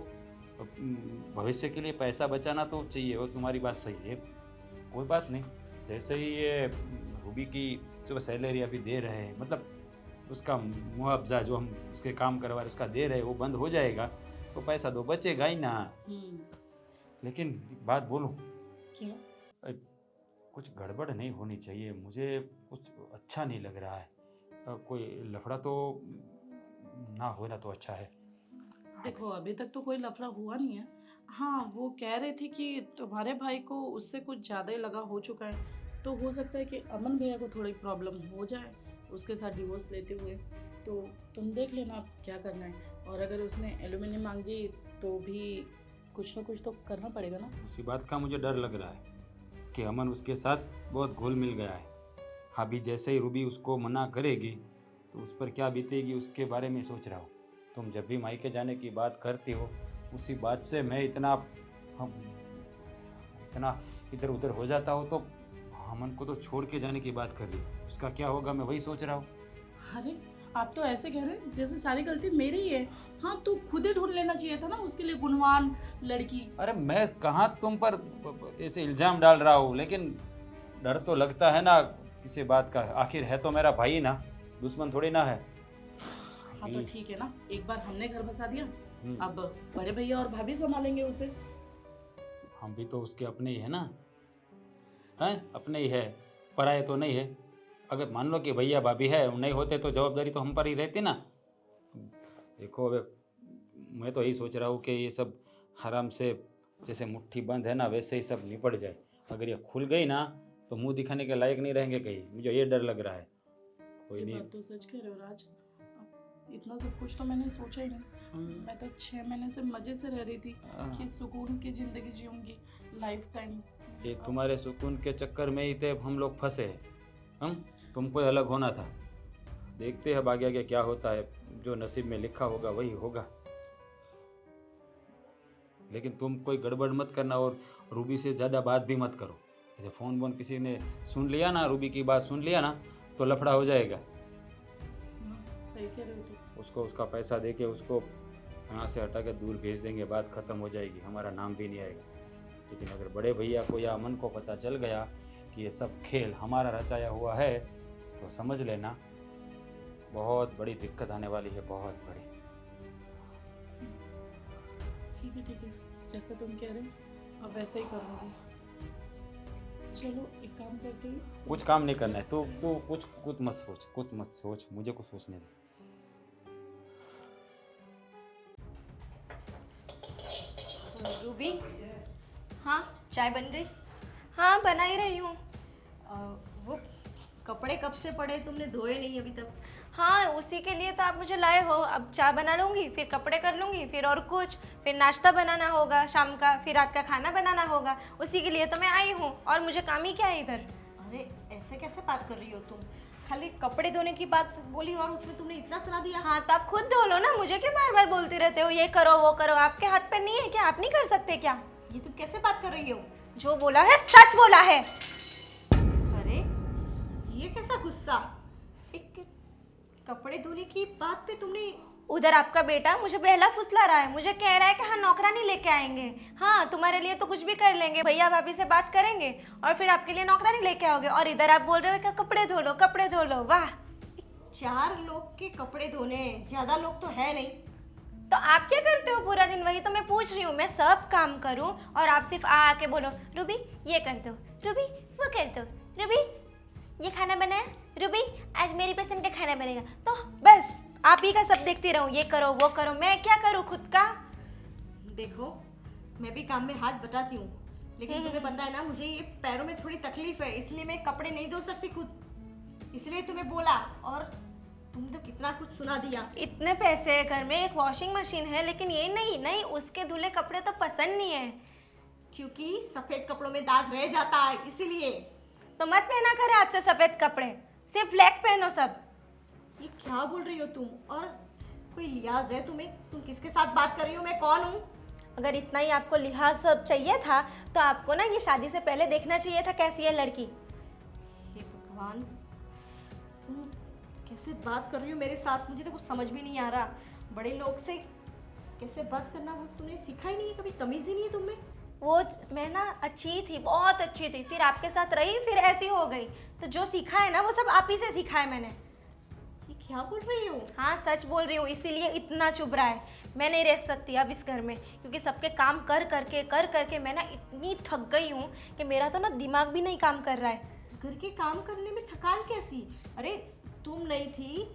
भविष्य के लिए पैसा बचाना तो चाहिए, वो तुम्हारी बात सही है, कोई बात नहीं। जैसे ही ये रूबी की जो सैलरी अभी दे रहे हैं, मतलब उसका मुआवजा जो हम उसके काम करवा रहे उसका दे रहे हैं, वो बंद हो जाएगा तो पैसा तो बचेगा ही ना। लेकिन एक बात बोलूं, क्या? कुछ गड़बड़ नहीं होनी चाहिए, मुझे कुछ अच्छा नहीं लग रहा है। कोई लफड़ा तो ना होना तो अच्छा है। देखो अभी तक तो कोई लफड़ा हुआ नहीं है। हाँ वो कह रहे थे कि तुम्हारे भाई को उससे कुछ ज़्यादा ही लगा हो चुका है, तो हो सकता है कि अमन भैया को थोड़ी प्रॉब्लम हो जाए उसके साथ डिवोर्स लेते हुए। तो तुम देख लेना आप क्या करना है, और अगर उसने एलुमिनियम मांगी तो भी कुछ ना कुछ तो करना पड़ेगा ना। उसी बात का मुझे डर लग रहा है कि अमन उसके साथ बहुत घुल मिल गया है। अभी जैसे ही रूबी उसको मना करेगी तो उस पर क्या बीतेगी उसके बारे में सोच रहा हूँ। तुम जब भी मायके जाने की बात करती हो, उसी बात से मैं इतना इधर उधर हो जाता हूँ। तो अमन को तो छोड़ के जाने की बात कर रही, उसका क्या होगा मैं वही सोच रहा हूँ। अरे आप तो ऐसे कह रहे हैं जैसे सारी गलती मेरी ही है। हाँ तो खुद ही ढूंढ लेना चाहिए था ना उसके लिए गुणवान लड़की। अरे मैं कहाँ तुम पर ऐसे इल्ज़ाम डाल रहा हूँ, लेकिन डर तो लगता है ना किसी बात का। आखिर है तो मेरा भाई ना, दुश्मन थोड़ी ना है। हाँ तो ठीक है ना, एक बार हमने घर बसा दिया, हम्म, अब बड़े भैया और भाभी संभालेंगे उसे। हम भी तो उसके अपने ही है ना, हैं? अपने ही है, पराये तो नहीं है। अगर मान लो कि भैया भाभी है, नहीं होते तो जवाबदारी तो हम पर ही रहती ना। देखो अब मैं तो यही सोच रहा हूँ कि ये सब आराम से, जैसे मुट्ठी बंद है ना वैसे ही सब निपट जाए। अगर ये खुल गई ना तो मुंह दिखाने के लायक नहीं रहेंगे कहीं, मुझे ये डर लग रहा है। कोई ये नहीं। बात तो सच कह रहे हो राज, अब इतना सब कुछ तो मैंने सोचा ही नहीं। मैं तो 6 महीने से मजे से रह रही थी कि सुकून की जिंदगी जीऊंगी लाइफ टाइम। ये तुम्हारे सुकून के चक्कर में ही थे हम लोग फंसे हैं। हम तुमको अलग होना था। देखते हैं आगे आगे क्या होता है, जो नसीब में लिखा होगा वही होगा। लेकिन तुम कोई गड़बड़ मत करना और रूबी से ज़्यादा बात भी मत करो। जैसे फ़ोन वोन किसी ने सुन लिया ना, रूबी की बात सुन लिया ना, तो लफड़ा हो जाएगा। सही कह रहे हो तुम। उसको उसका पैसा दे के उसको यहाँ से हटा के दूर भेज देंगे, बात ख़त्म हो जाएगी, हमारा नाम भी नहीं आएगा। लेकिन अगर बड़े भैया को या अमन को पता चल गया कि ये सब खेल हमारा रचाया हुआ है, तो समझ लेना बहुत बड़ी दिक्कत आने वाली है, बहुत बड़ी। ठीक है, जैसे तुम कह रहे हो अब वैसे ही करूँगी। चलो एक काम करते हैं। कुछ काम नहीं करना है, तू तू कुछ मत सोच, मुझे कुछ सोचने दे। रूबी, हाँ चाय बन गई? हाँ बना ही रही हूँ। वो कपड़े कब से पड़े, तुमने धोए नहीं अभी तक? हाँ उसी के लिए तो आप मुझे लाए हो। अब चाय बना लूँगी, फिर कपड़े कर लूँगी, फिर और कुछ, फिर नाश्ता बनाना होगा शाम का, फिर रात का खाना बनाना होगा। उसी के लिए तो मैं आई हूँ, और मुझे काम ही क्या है इधर। अरे ऐसे कैसे बात कर रही हो तुम? खाली कपड़े धोने की बात बोली और उसमें तुमने इतना सुना दिया। हाँ तो आप खुद धो लो ना, मुझे क्यों बार बार बोलती रहते हो ये करो वो करो? आपके हाथ पे नहीं है क्या? आप नहीं कर सकते क्या? ये तुम कैसे बात कर रही हो? जो बोला है सच बोला है। अरे ये कैसा गुस्सा? एक कपड़े धोने की बात पे तुमने उधर आपका बेटा मुझे बहला फुसला रहा है, मुझे कह रहा है कि हाँ नौकरानी लेके आएंगे, हाँ तुम्हारे लिए तो कुछ भी कर लेंगे, भैया भाभी से बात करेंगे और फिर आपके लिए नौकरानी लेके आओगे, और इधर आप बोल रहे हो कि कपड़े धो लो कपड़े धो लो। वाह, 4 लोग के कपड़े धोने हैं, ज्यादा लोग तो है नहीं। तो आप क्या करते हो पूरा दिन? वही तो मैं पूछ रही हूँ। मैं सब काम करूँ और आप सिर्फ आ आके बोलो रूबी ये कर दो, रूबी वो कर दो, रूबी ये खाना बनाया, रूबी आज मेरी पसंद का खाना बनेगा। तो बस आप ही का सब देखती रहूँ, ये करो वो करो, मैं क्या करूँ खुद का? देखो मैं भी काम में हाथ बटाती हूँ, लेकिन तुम्हें पता है ना मुझे ये पैरों में थोड़ी तकलीफ है, इसलिए मैं कपड़े नहीं धो सकती खुद, इसलिए तुम्हें बोला। और तुमने तो कितना कुछ सुना दिया। इतने पैसे है घर में, एक वॉशिंग मशीन है, लेकिन ये नहीं उसके धुले कपड़े तो पसंद नहीं है। क्योंकि सफेद कपड़ों में दाग रह जाता है, इसीलिए। तो मत पहना कर आज से सफेद कपड़े, सिर्फ ब्लैक पहनो सब। ये क्या बोल रही हो तुम? और कोई लिहाज है तुम्हें? तुम किसके साथ बात कर रही हो? मैं कौन हूँ? अगर इतना ही आपको लिहाज सब चाहिए था तो आपको ना ये शादी से पहले देखना चाहिए था कैसी है लड़की। हे भगवान, तुम कैसे बात कर रही हो मेरे साथ? मुझे तो कुछ समझ भी नहीं आ रहा। बड़े लोग से कैसे बात करना वो तुमने सीखा ही नहीं है, कभी तमीज ही नहीं है तुम्हें। वो मैं ना अच्छी थी, बहुत अच्छी थी, फिर आपके साथ रही, फिर ऐसी हो गई। तो जो सीखा है ना वो सब आप ही से सीखा है मैंने। ये क्या बोल रही हो? हाँ सच बोल रही हूँ, इसीलिए इतना चुभ रहा है। मैं नहीं रह सकती अब इस घर में, क्योंकि सबके काम कर करके मैं ना इतनी थक गई हूँ कि मेरा तो ना दिमाग भी नहीं काम कर रहा है। घर के काम करने में थकान कैसी? अरे तुम नहीं थी,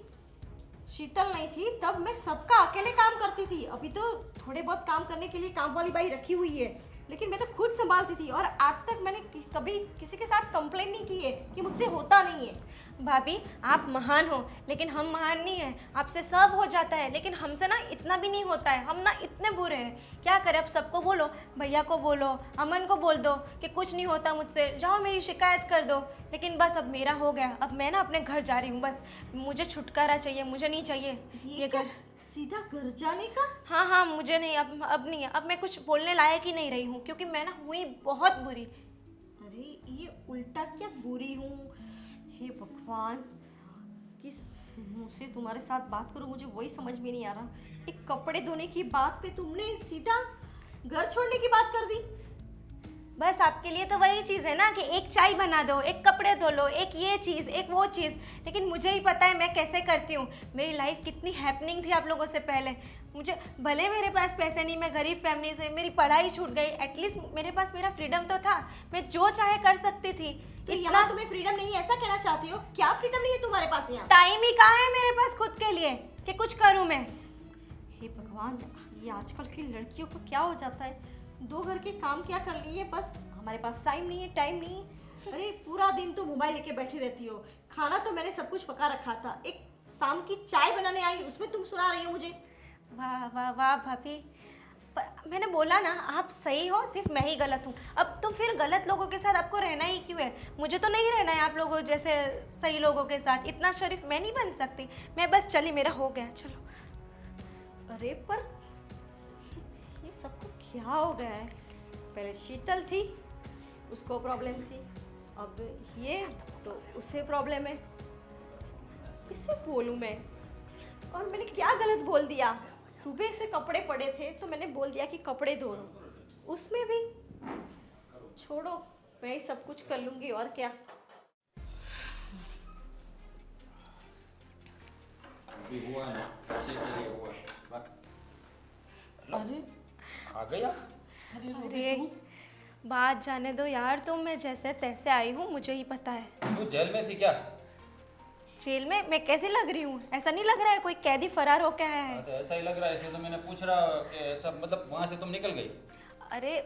शीतल नहीं थी, तब मैं सबका अकेले काम करती थी। अभी तो थोड़े बहुत काम करने के लिए काम वाली बाई रखी हुई है, लेकिन मैं तो खुद संभालती थी। और आज तक मैंने कभी किसी के साथ कंप्लेंट नहीं की है कि मुझसे होता नहीं है। भाभी आप महान हो, लेकिन हम महान नहीं हैं। आपसे सब हो जाता है, लेकिन हमसे ना इतना भी नहीं होता है। हम ना इतने बुरे हैं, क्या करें? अब सबको बोलो, भैया को बोलो, अमन को बोल दो कि कुछ नहीं होता मुझसे, जाओ मेरी शिकायत कर दो। लेकिन बस अब मेरा हो गया, अब मैं ना अपने घर जा रही हूँ। बस मुझे छुटकारा चाहिए, मुझे नहीं चाहिए ये घर। सीधा घर जाने का? हाँ मुझे नहीं, अब नहीं है। अब मैं कुछ बोलने लायक ही नहीं रही हूँ, क्योंकि मैं ना हुई बहुत बुरी। अरे ये उल्टा क्या बुरी हूँ? हे भगवान, किस मुंह से तुम्हारे साथ बात करूं, मुझे वही समझ में नहीं आ रहा। एक कपड़े धोने की बात पे तुमने सीधा घर छोड़ने की बात कर दी। बस आपके लिए तो वही चीज़ है ना कि एक चाय बना दो, एक कपड़े धो लो, एक ये चीज़, एक वो चीज़। लेकिन मुझे ही पता है मैं कैसे करती हूँ। मेरी लाइफ कितनी हैपनिंग थी आप लोगों से पहले। मुझे भले मेरे पास पैसे नहीं, मैं गरीब फैमिली से, मेरी पढ़ाई छूट गई, एटलीस्ट मेरे पास मेरा फ्रीडम तो था, मैं जो चाहे कर सकती थी। तो यहाँ तुम्हें फ्रीडम नहीं है, ऐसा कहना चाहती हो? क्या फ्रीडम नहीं है तुम्हारे पास यहाँ? टाइम ही कहाँ है मेरे पास खुद के लिए कि कुछ करूँ मैं। हे भगवान, ये आजकल की लड़कियों को क्या हो जाता है? 2 घर के काम क्या कर लिए, बस हमारे पास टाइम नहीं है, टाइम नहीं है। अरे पूरा दिन तो मोबाइल लेके बैठी रहती हो। खाना तो मैंने सब कुछ पका रखा था, एक शाम की चाय बनाने आई, उसमें तुम सुना रही हो मुझे। वाह वाह वाह भाभी, मैंने बोला ना आप सही हो, सिर्फ मैं ही गलत हूँ। अब तो फिर गलत लोगों के साथ आपको रहना ही क्यों है? मुझे तो नहीं रहना है आप लोगों जैसे सही लोगों के साथ। इतना शरीफ मैं नहीं बन सकती। मैं बस चली, मेरा हो गया, चलो। अरे पर ये सबको क्या हो गया है? पहले शीतल थी, उसको प्रॉब्लम थी, अब ये तो उसे प्रॉब्लम है। किससे बोलूं मैं? और मैंने क्या गलत बोल दिया? सुबह से कपड़े पड़े थे तो मैंने बोल दिया कि कपड़े धो लो, उसमें भी छोड़ो, मैं ही सब कुछ कर लूंगी और क्या। अभी हुआ ना, अच्छे के लिए हुआ। अरे आ गया? अरे अरे बात जाने दो यार, तुम, मैं जैसे तैसे आई हूँ, मुझे ही पता है। तू जेल में थी क्या? जेल में मैं कैसे लग रही हूँ? ऐसा नहीं लग रहा है कोई कैदी फरार होके आया है। हाँ, तो ऐसा ही लग रहा है, इसलिए तो मैंने पूछ रहा कि ऐसा मतलब वहाँ से तुम निकल गई। अरे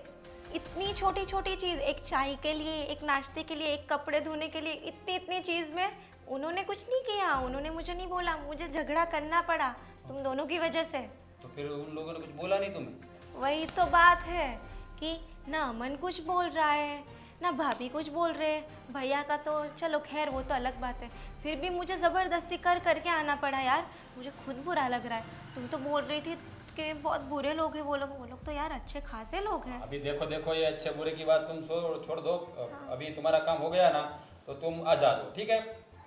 इतनी छोटी छोटी चीज़, एक चाय के लिए, एक नाश्ते के लिए, एक कपड़े धोने के लिए, इतनी इतनी चीज़ में उन्होंने कुछ नहीं किया। उन्होंने मुझे नहीं बोला, मुझे झगड़ा करना पड़ा तुम दोनों की वजह से। तो फिर उन लोगों ने कुछ बोला नहीं तुम्हें? वही तो बात है कि ना अमन कुछ बोल रहा है, ना भाभी कुछ बोल रहे हैं। भैया का तो चलो खैर वो तो अलग बात है, फिर भी मुझे ज़बरदस्ती कर करके आना पड़ा यार। मुझे खुद बुरा लग रहा है। तुम तो बोल रही थी कि बहुत बुरे लोग हैं वो लोग तो यार अच्छे खासे लोग हैं। अभी देखो देखो, ये अच्छे बुरे की बात तुम छोड़ दो। अभी तुम्हारा काम हो गया ना, तो तुम आजाद हो, ठीक है?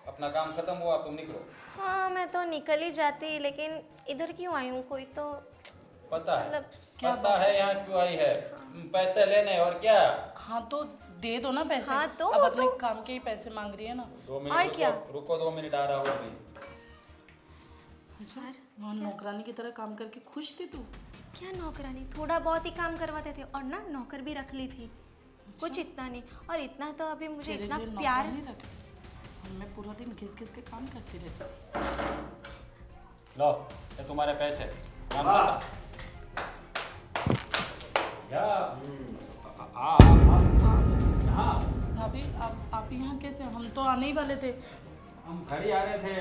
अपना काम खत्म हुआ, तुम निकलो। हाँ मैं तो निकल ही जाती, लेकिन इधर क्यों आई हूँ? कोई तो पता है, मतलब पता है यहाँ क्यों आई है? पैसे लेने, और क्या? हाँ तो दे दो ना पैसे। हाँ तो अब वो अपने तो- काम के ही पैसे मांग रही है ना। 2 और मिनट क्या? रुको 2 मिनट, आ रहा हूँ अभी। अच्छा, वहाँ नौकरानी की तरह काम करके खुश थी तू? क्या नौकरानी, थोड़ा बहुत ही काम करवाते थे, और ना नौकर भी रख ली थी। कुछ इतना नहीं, और इतना तो अभी मुझे तेरे इतना लिए प्यार। नौकरानी रख दी और मैं पूरा दिन घिस घिस के काम करती रहती। लो, ये तुम्हारे पैसे। काम करना। या यहाँ भाभी आप यहाँ कैसे? हम तो आने ही वाले थे। हम घर ही आ रहे थे,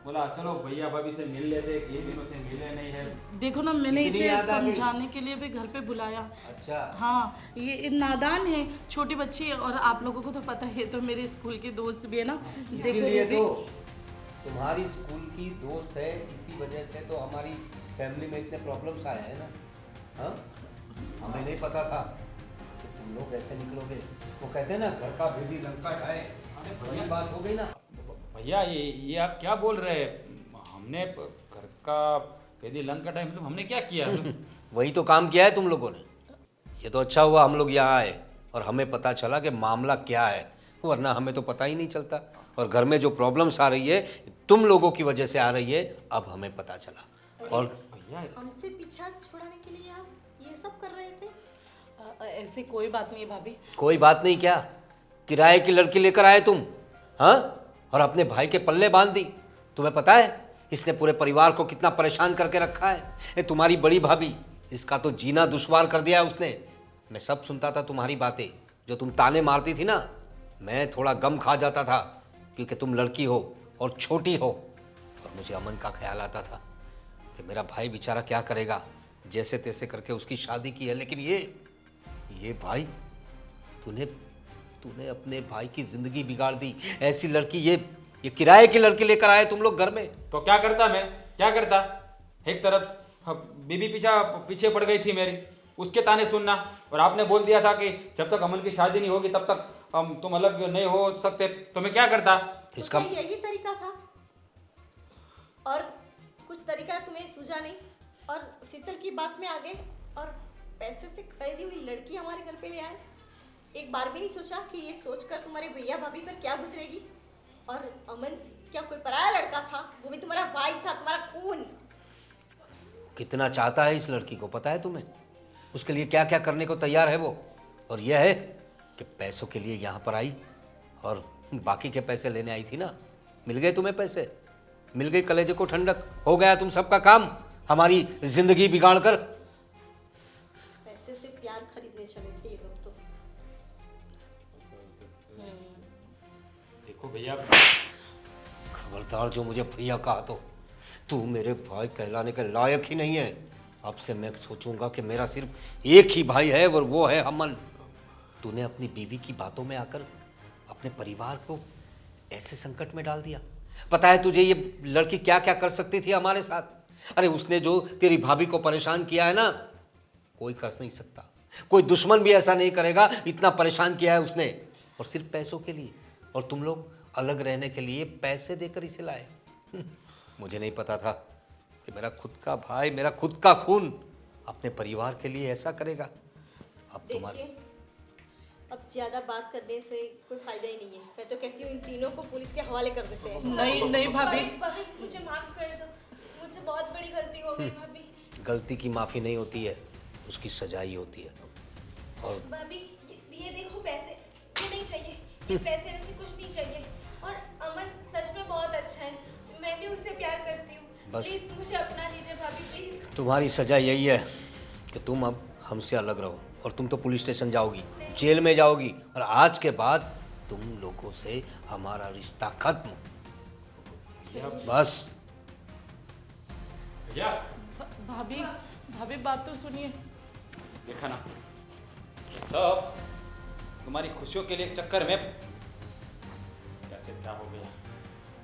बोला चलो भैया भाभी से मिल लेते, ये दिनों से मिले नहीं है। देखो ना, मैंने इतनी इसे याद आ गई? समझाने के लिए भी घर पे बुलाया। अच्छा, हाँ, ये नादान है, छोटी बच्ची है, और आप लोगों को तो पता है, तो मेरे स्कूल की दोस्त भी है ना। देखो इसीलिए रूबी, तो तुम्हारी स्कूल की दोस्त है, इसी वजह से तो हमारी फैमिली में इतने प्रॉब्लम्स आए हैं ना। हाँ, हमें नहीं पता था कि तुम लोग ऐसे निकलोगे। वो कहते हैं ना, घर का भेदी लंका ढाए। बड़ी बात हो गई ना। भैया ये आप क्या बोल रहे हैं? हमने घर का यदि लंका टाइम, मतलब हमने क्या किया? वही तो काम किया है तुम लोगों ने। ये तो अच्छा हुआ हम लोग यहाँ आए और हमें पता चला कि मामला क्या है, वरना हमें तो पता ही नहीं चलता। और घर में जो प्रॉब्लम्स आ रही है, तुम लोगों की वजह से आ रही है, अब हमें पता चला। और भैया हमसे पीछा छुड़ाने के लिए आप ये सब कर रहे थे? ऐसी कोई बात नहीं है भाभी। कोई बात नहीं क्या? किराए की लड़की लेकर आए तुम, हाँ? और अपने भाई के पल्ले बांध दी। तुम्हें पता है इसने पूरे परिवार को कितना परेशान करके रखा है? ये तुम्हारी बड़ी भाभी, इसका तो जीना दुश्वार कर दिया है उसने। मैं सब सुनता था तुम्हारी बातें, जो तुम ताने मारती थी ना। मैं थोड़ा गम खा जाता था, क्योंकि तुम लड़की हो और छोटी हो। और मुझे अमन का ख्याल आता था कि मेरा भाई बेचारा क्या करेगा। जैसे तैसे करके उसकी शादी की है, लेकिन ये भाई, तूने अपने भाई की जिंदगी बिगाड़ दी। ऐसी लड़की, ये किराए की लड़की लेकर आए तुम लोग घर में। तो क्या करता? मैं क्या करता? एक तरफ बीबी पीछे पड़ गई थी मेरी, उसके ताने सुनना, और आपने बोल दिया था कि जब तक अमन की शादी नहीं होगी तब तक तुम अलग नहीं हो सकते। तो मैं क्या करता? इसका तो क्या यही तरीका था? और कुछ तरीका तुम्हें सूझा नहीं और शीतल की बात में आ गए और पैसे से खरीदी हुई लड़की हमारे घर पे ले आए। एक बार भी नहीं सोचा कि ये सोचकर तुम्हारे भैया भाभी पर क्या गुजरेगी। और अमन क्या कोई पराया लड़का था? वो भी तुम्हारा भाई था, तुम्हारा खून। कितना चाहता है इस लड़की को पता है तुम्हें? उसके लिए क्या क्या करने को तैयार है वो। और यह है कि पैसों के लिए यहाँ पर आई, और बाकी के पैसे लेने आई थी ना। मिल गए तुम्हें पैसे, मिल गई कलेजे को ठंडक, हो गया तुम सबका काम, हमारी जिंदगी बिगाड़ कर। पैसे से प्यार खरीदने चले थे ये लोग तो। देखो भैया, खबरदार जो मुझे भैया कहा तो तू मेरे भाई कहलाने के लायक ही नहीं है। अब से मैं सोचूंगा कि मेरा सिर्फ एक ही भाई है और वो है अमन। तूने अपनी बीवी की बातों में आकर अपने परिवार को ऐसे संकट में डाल दिया। पता है तुझे ये लड़की क्या क्या कर सकती थी हमारे साथ? अरे उसने जो तेरी भाभी को परेशान किया है ना, कोई कर नहीं सकता। कोई दुश्मन भी ऐसा नहीं करेगा, इतना परेशान किया है उसने, और सिर्फ पैसों के लिए। और तुम लोग अलग रहने के लिए पैसे देकर इसे लाए। मुझे नहीं पता था कि मेरा खुद का भाई, मेरा खुद का खून अपने परिवार के लिए ऐसा करेगा। अब तुम्हारे देखिए, अब ज़्यादा बात करने से कोई फ़ायदा ही नहीं है। मैं तो कहती हूँ इन तीनों को पुलिस के हवाले कर देते हैं। नहीं नहीं भाभी, भाभी मुझे माफ़ कर दो, मुझसे बहुत बड़ी गलती हो गई भाभी। गलती की माफ़ी नहीं होती है, उसकी सजा ही होती है। और भाभी ये देखो पैसे, ये नहीं चाहिए, ये पैसे वैसे कुछ नहीं चाहिए। और अमन सच में बहुत अच्छा है, मैं भी उससे प्यार करती हूँ। बस। प्लीज मुझे अपना लीजिए भाभी, प्लीज। तुम्हारी सजा यही है कि तुम अब हमसे अलग रहो, और तुम तो पुलिस स्टेशन जाओगी, जेल में जाओगी, और आज के बाद तुम लोगों से हमारा रिश्ता खत्म। बस। भैया भाभी भाभी बात तो सुनिए। देखा ना, ये सब तुम्हारी खुशियों के लिए चक्कर में कैसे क्या हो गया।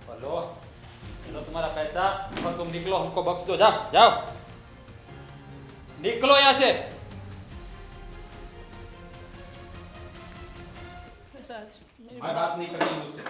और लो तुम्हारा पैसा, और तुम निकलो, हमको बख्श दो। जाओ जाओ, निकलो यहाँ से। राज, मेरी मैं बात नहीं करनी मुझसे।